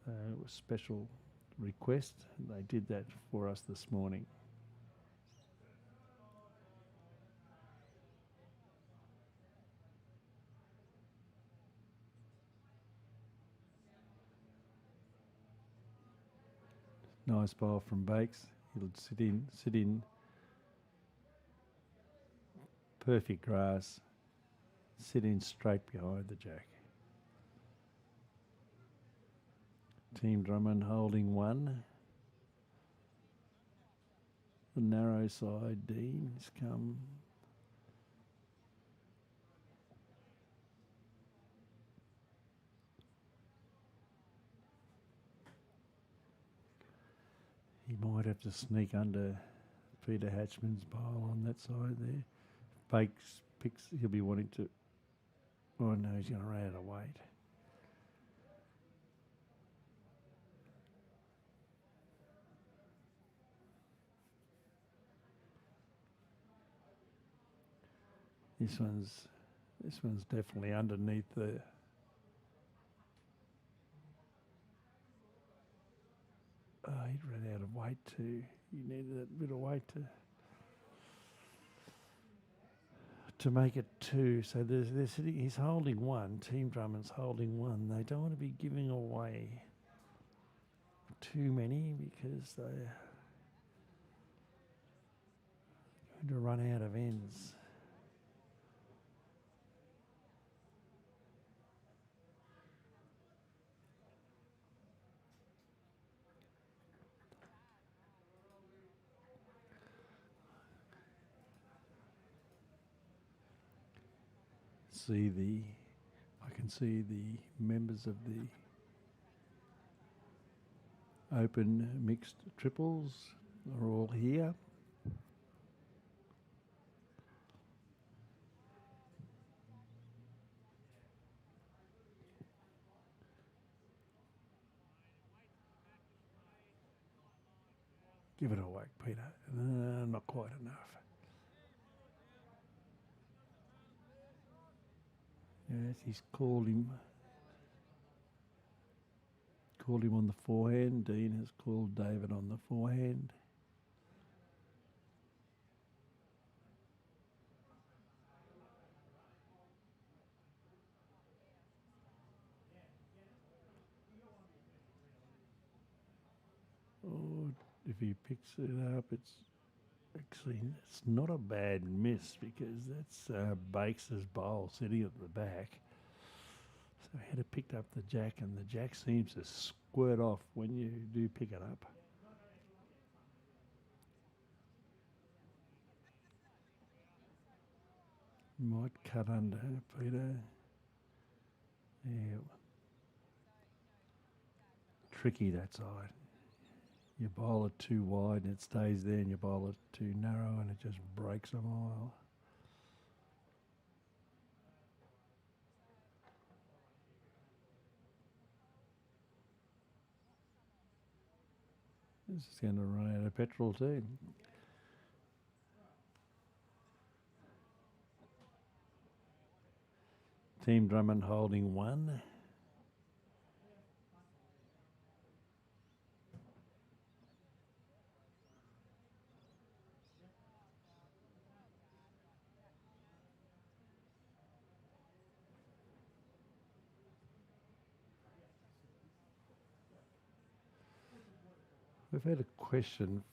It was a special request. They did that for us this morning. Nice bowl from Bakes. He'll sit in. Perfect grass. Sit in straight behind the jack. Team Drummond holding one. The narrow side, Dean's come. He might have to sneak under Peter Hatchman's bowl on that side there. Bakes picks, he'll be wanting to. Oh no, he's going to run out of weight. This one's definitely underneath the. Oh, he'd run out of weight too. He needed that bit of weight to make it two. So they're sitting. He's holding one. Team Drummond's holding one. They don't want to be giving away too many because they're going to run out of ends. I can see the members of the open mixed triples are all here. Give it a whack, Peter. Not quite enough. Yes, he's called him. called him on the forehand. Dean has called David on the forehand. Oh, if he picks it up, it's not a bad miss because that's Bakes' bowl sitting at the back. So he had to pick up the jack, and the jack seems to squirt off when you do pick it up. Might cut under, Peter. Yeah. Tricky that side. You bowl it too wide and it stays there, and you bowl it too narrow and it just breaks a mile. This is going to run out of petrol too. Team Drummond holding 1. We've had a question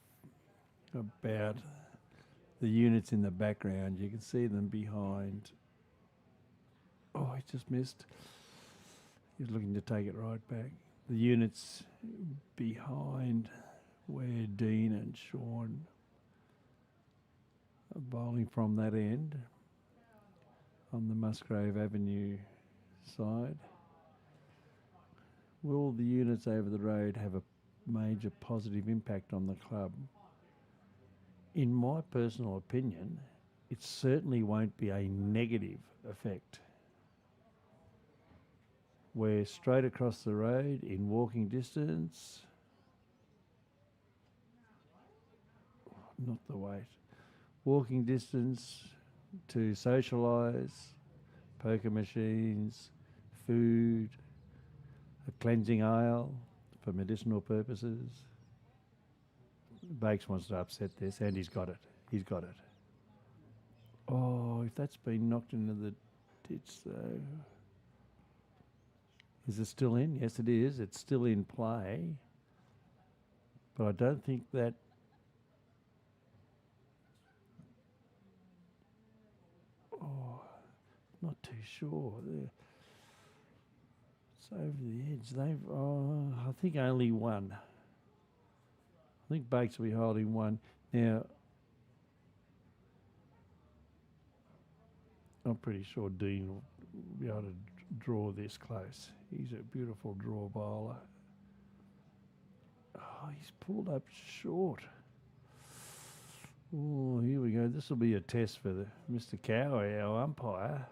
about the units in the background. You can see them behind. Oh, he just missed. He's looking to take it right back. The units behind where Dean and Sean are bowling from that end on the Musgrave Avenue side. Will the units over the road have a major positive impact on the club? In my personal opinion, it certainly won't be a negative effect. We're straight across the road in walking distance. Not the weight. Walking distance to socialise, poker machines, food, a cleansing ale for medicinal purposes. Bakes wants to upset this, and he's got it. He's got it. Oh, if that's been knocked into the ditch, though. Is it still in? Yes, it is. It's still in play. But I don't think that... Oh, not too sure. It's over the edge. I think only 1. I think Bakes will be holding 1. Now, I'm pretty sure Dean will be able to draw this close. He's a beautiful draw bowler. Oh, he's pulled up short. Oh, here we go. This will be a test for Mr. Cowie, our umpire.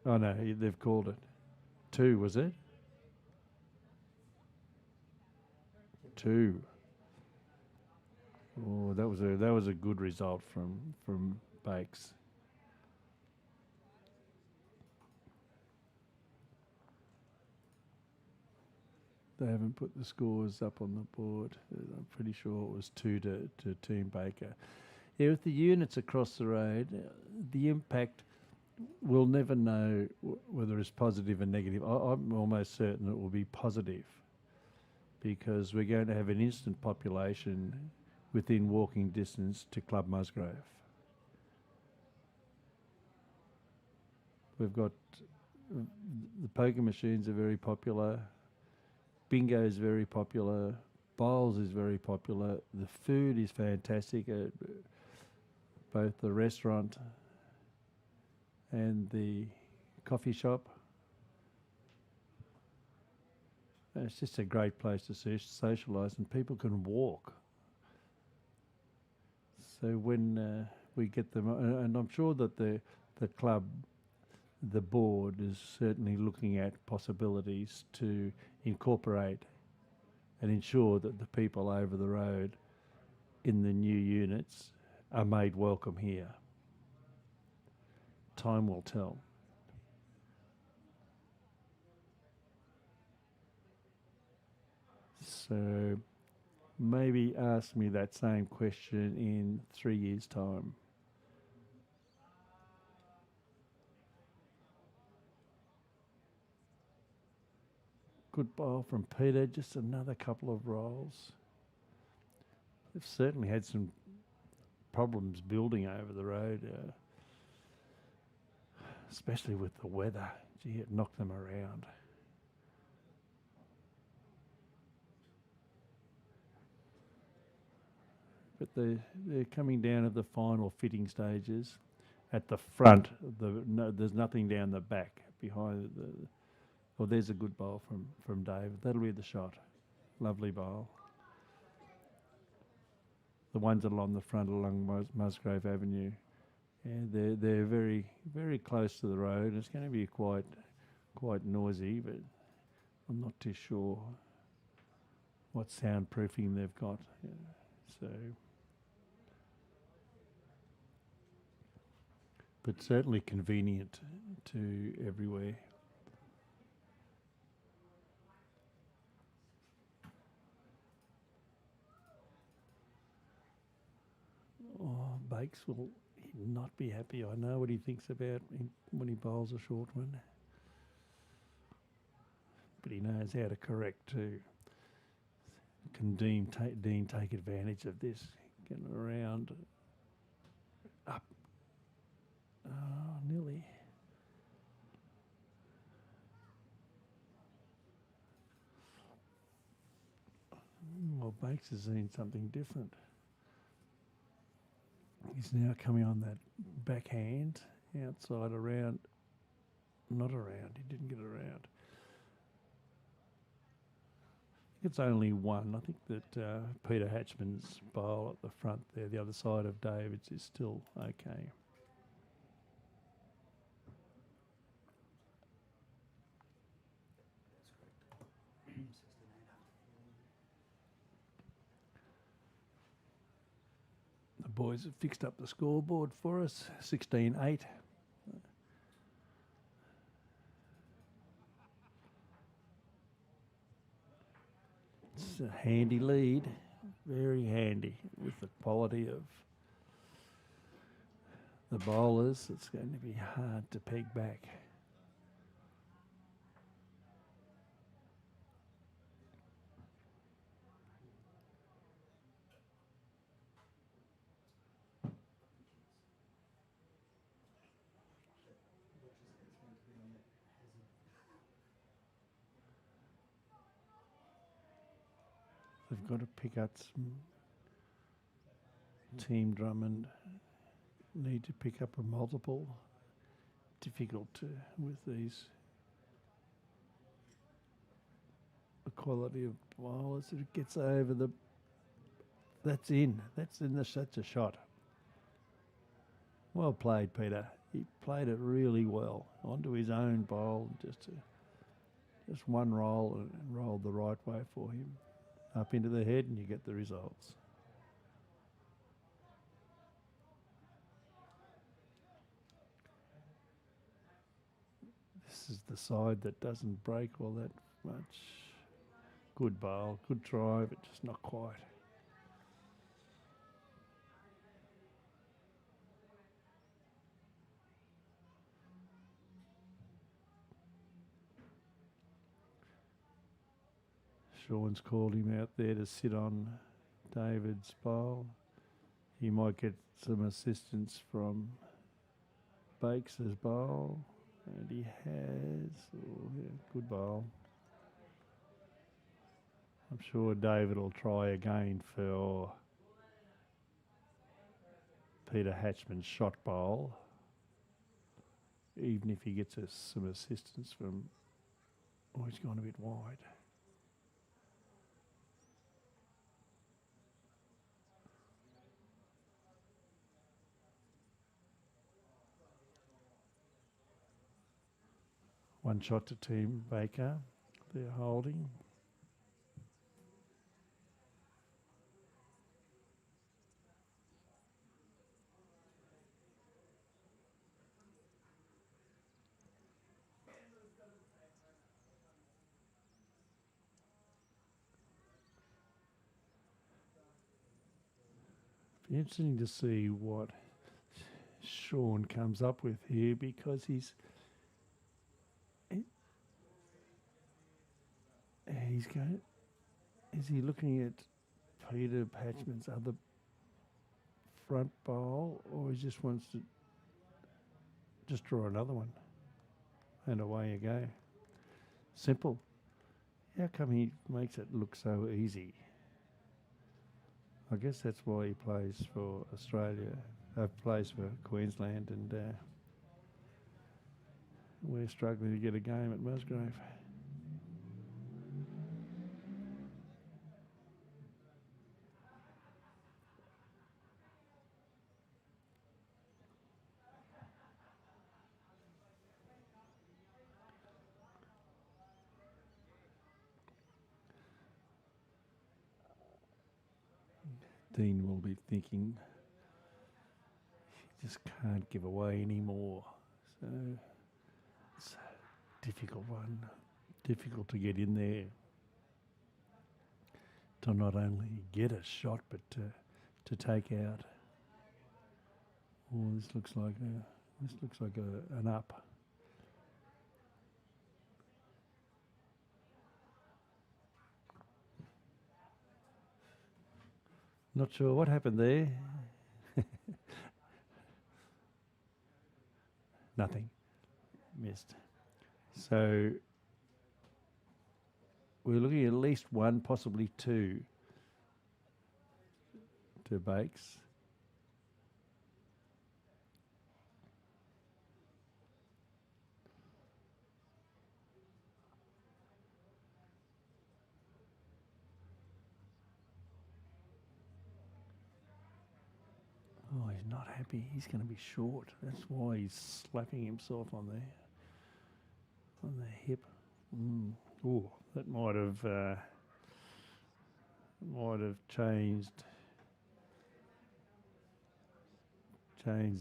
Oh no, they've called it. 2, was it? 2. Oh, that was a good result from Bakes. They haven't put the scores up on the board. I'm pretty sure it was 2 to Team Baker. Yeah, with the units across the road, the impact, we'll never know whether it's positive or negative. I'm almost certain it will be positive because we're going to have an instant population within walking distance to Club Musgrave. We've got the poker machines are very popular. Bingo is very popular. Bowls is very popular. The food is fantastic at both the restaurant and the coffee shop. It's just a great place to socialise, and people can walk. So when we get them, and I'm sure that the club, the board is certainly looking at possibilities to incorporate and ensure that the people over the road in the new units are made welcome here. Time will tell. So maybe ask me that same question in 3 years' time. Good bowl from Peter, just another couple of rolls. They've certainly had some problems building over the road, especially with the weather. Gee, it knocked them around. But they're coming down at the final fitting stages. At the front, there's nothing down the back behind the. Well, there's a good bowl from Dave. That'll be the shot. Lovely bowl. The ones along the front along Musgrave Avenue, they're very, very close to the road. It's going to be quite noisy, but I'm not too sure what soundproofing they've got. Yeah, so, but certainly convenient to everywhere. Oh, Bakes will not be happy. I know what he thinks about when he bowls a short one. But he knows how to correct too. Can Dean take advantage of this? Getting around. Up. Oh, nearly. Well, Bakes has seen something different. He's now coming on that backhand, outside around, not around, he didn't get around. I think it's only one. I think that Peter Hatchman's bowl at the front there, the other side of David's, is still okay. The boys have fixed up the scoreboard for us, 16-8. It's a handy lead, very handy with the quality of the bowlers. It's going to be hard to peg back. They've got to pick up some. Team Drummond need to pick up a multiple. Difficult with these. The quality of bowlers. It gets over the. That's in. That's a shot. Well played, Peter. He played it really well onto his own bowl. Just one roll and rolled the right way for him. Up into the head and you get the results. This is the side that doesn't break all that much. Good bowl, good try, but just not quite. Sean's called him out there to sit on David's bowl. He might get some assistance from Bakes' bowl. And he has. Oh, yeah, good bowl. I'm sure David will try again for Peter Hatchman's shot bowl. Even if he gets some assistance from... Oh, he's gone a bit wide. One shot to Team Baker. They're holding. Be interesting to see what Sean comes up with here, because he's going. Is he looking at Peter Hatchman's other front bowl, or he just wants to just draw another one, and away you go? Simple. How come he makes it look so easy? I guess that's why he plays for Australia, plays for Queensland, and we're struggling to get a game at Musgrave. Dean will be thinking, he just can't give away anymore. So it's a difficult one. Difficult to get in there to not only get a shot, but to take out. Oh, this looks like an up. Not sure what happened there. Nothing. Missed. So we're looking at least one, possibly two to Bakes. Oh, he's not happy. He's going to be short. That's why he's slapping himself on the hip. Oh, that might have changed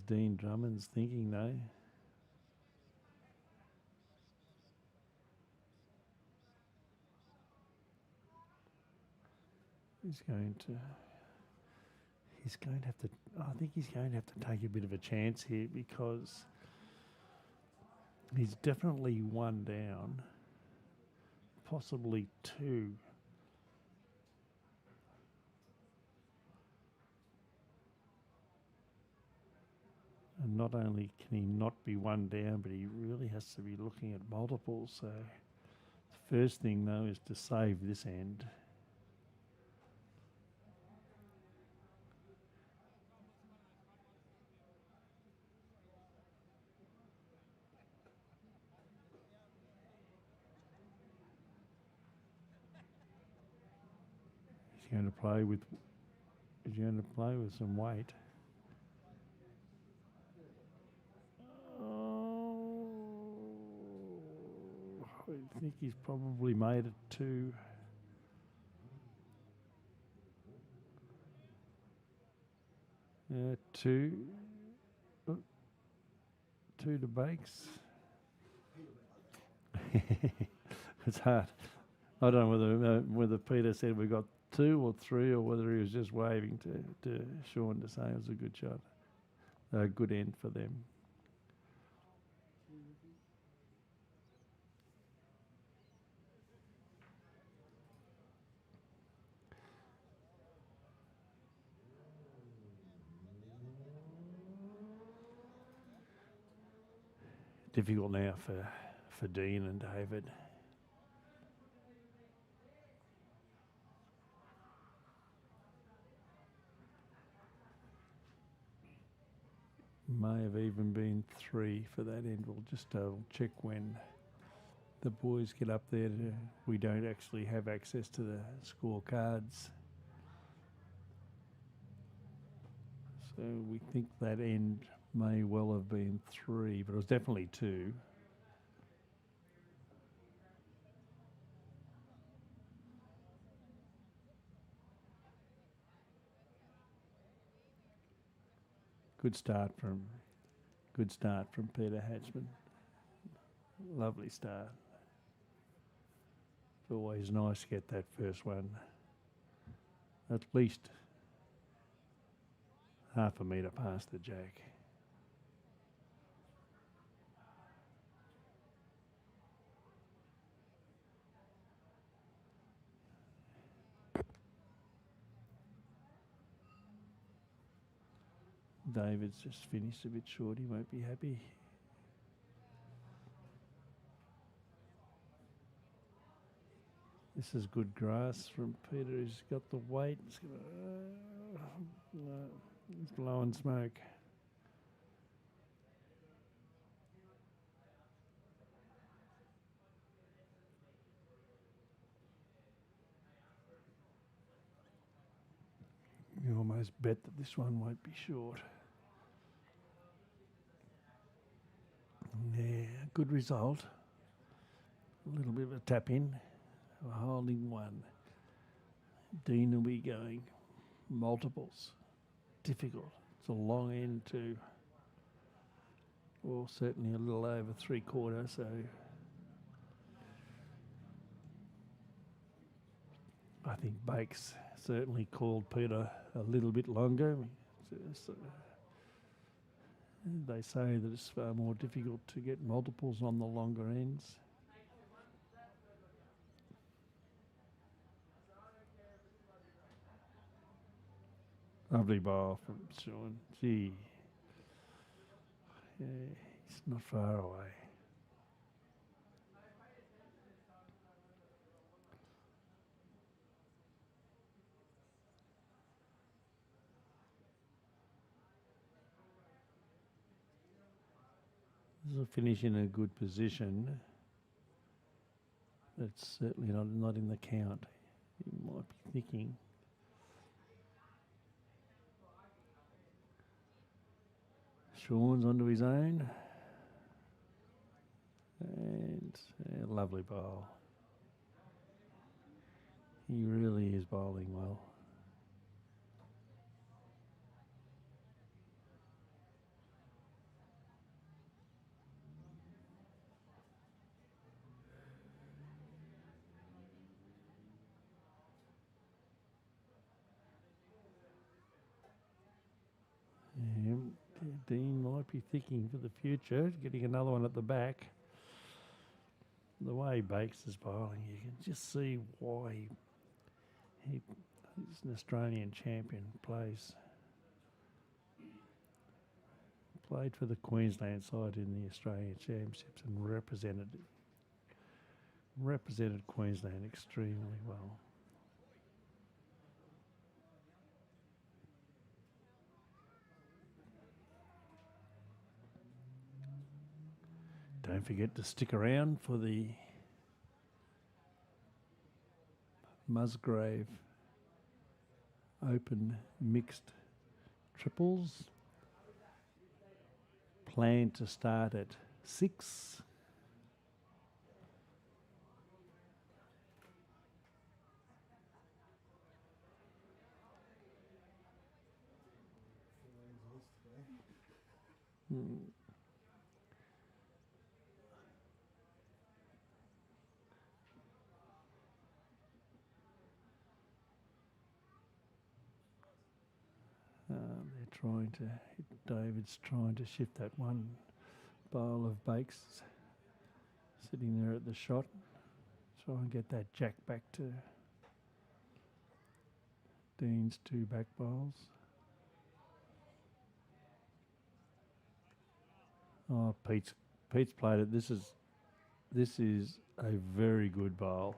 Dean Drummond's thinking, though. He's going to have to. I think he's going to have to take a bit of a chance here, because he's definitely one down, possibly two. And not only can he not be one down, but he really has to be looking at multiples. So the first thing, though, is to save this end. He's going to play with some weight. I think he's probably made it two. Two to Bakes. It's hard. I don't know whether Peter said we got two or three, or whether he was just waving to Sean to say it was a good shot, a good end for them. Difficult now for Dean and David. May have even been three for that end. We'll just check when the boys get up there. We don't actually have access to the scorecards. So we think that end may well have been three, but it was definitely two. Good start from Peter Hatchman. Lovely start. It's always nice to get that first one. At least half a metre past the jack. David's just finished a bit short. He won't be happy. This is good grass from Peter. He's got the weight. He's blowing smoke. You almost bet that this one won't be short. Yeah, good result. A little bit of a tap in. We're holding one. Dean will be going multiples. Difficult. It's a long end too. Or certainly a little over 3/4, so I think Bakes certainly called Peter a little bit longer. They say that it's far more difficult to get multiples on the longer ends. Lovely ball from Sean. Gee, yeah, he's not far away. This will finish in a good position. It's certainly not in the count. He might be thinking. Sean's onto his own. And a lovely bowl. He really is bowling well. Yeah, Dean might be thinking for the future, getting another one at the back. The way Bakes is bowling, you can just see why he's an Australian champion. Played for the Queensland side in the Australian Championships and represented Queensland extremely well. Don't forget to stick around for the Musgrave Open Mixed Triples. Planned to start at 6. They're trying to, David's trying to shift that one bowl of Bakes sitting there at the shot. Try and get that jack back to Dean's 2 back bowls. Oh, Pete's played it. This is a very good bowl.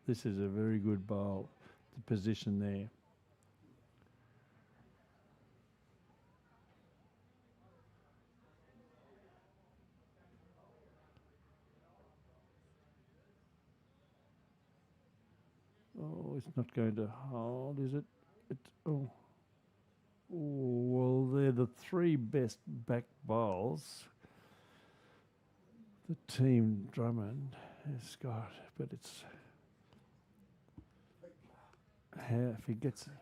This is a very good bowl. The position there. Oh, it's not going to hold, is it? Oh, well, they're the 3 best back bowls the team Drummond has got, but it's how if he gets it.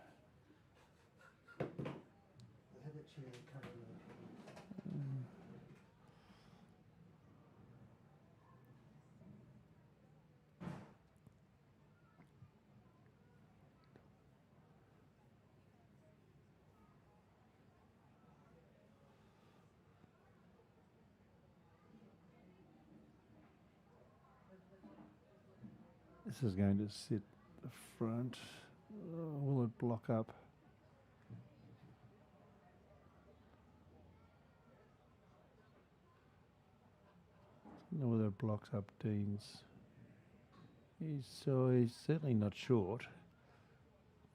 This is going to sit the front. Will it block up? I don't know whether it blocks up Dean's. He's certainly not short.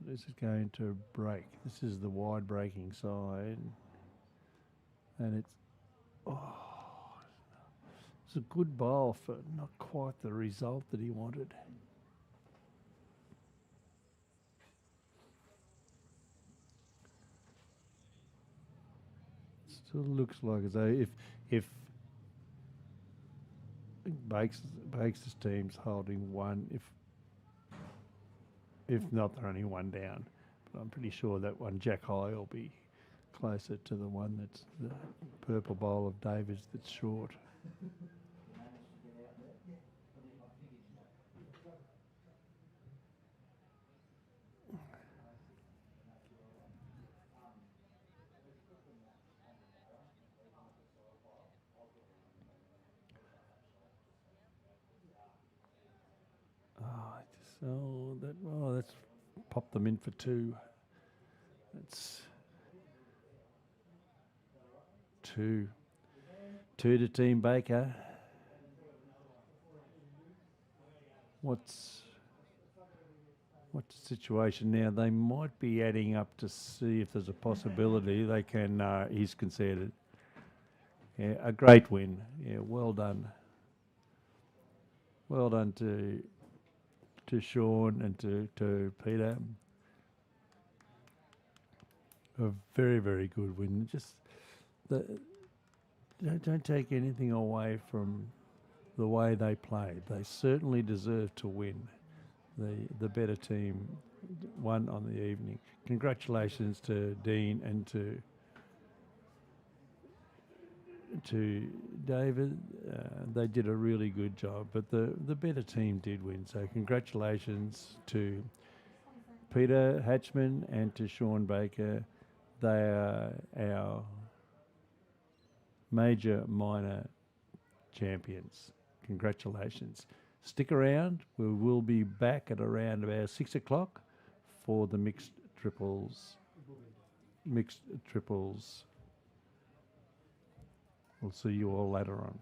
This is going to break. This is the wide breaking side. And it's a good bowl for not quite the result that he wanted. Still looks like as though if Bakes' team's holding one, if not, they're only one down. But I'm pretty sure that one Jack High will be closer to the one that's the purple bowl of Davis that's short. That's popped them in for two. That's two to Team Baker. What's the situation now? They might be adding up to see if there's a possibility they can. He's conceded. Yeah, a great win. Yeah, well done. Well done to Sean and to Peter. A very, very good win. Just don't take anything away from the way they played. They certainly deserve to win. The better team won on the evening. Congratulations to Dean and to David. They did a really good job, but the better team did win. So congratulations to Peter Hatchman and to Sean Baker. They are our major minor champions. Congratulations. Stick around. We will be back at around about 6 o'clock for the mixed triples. We'll see you all later on.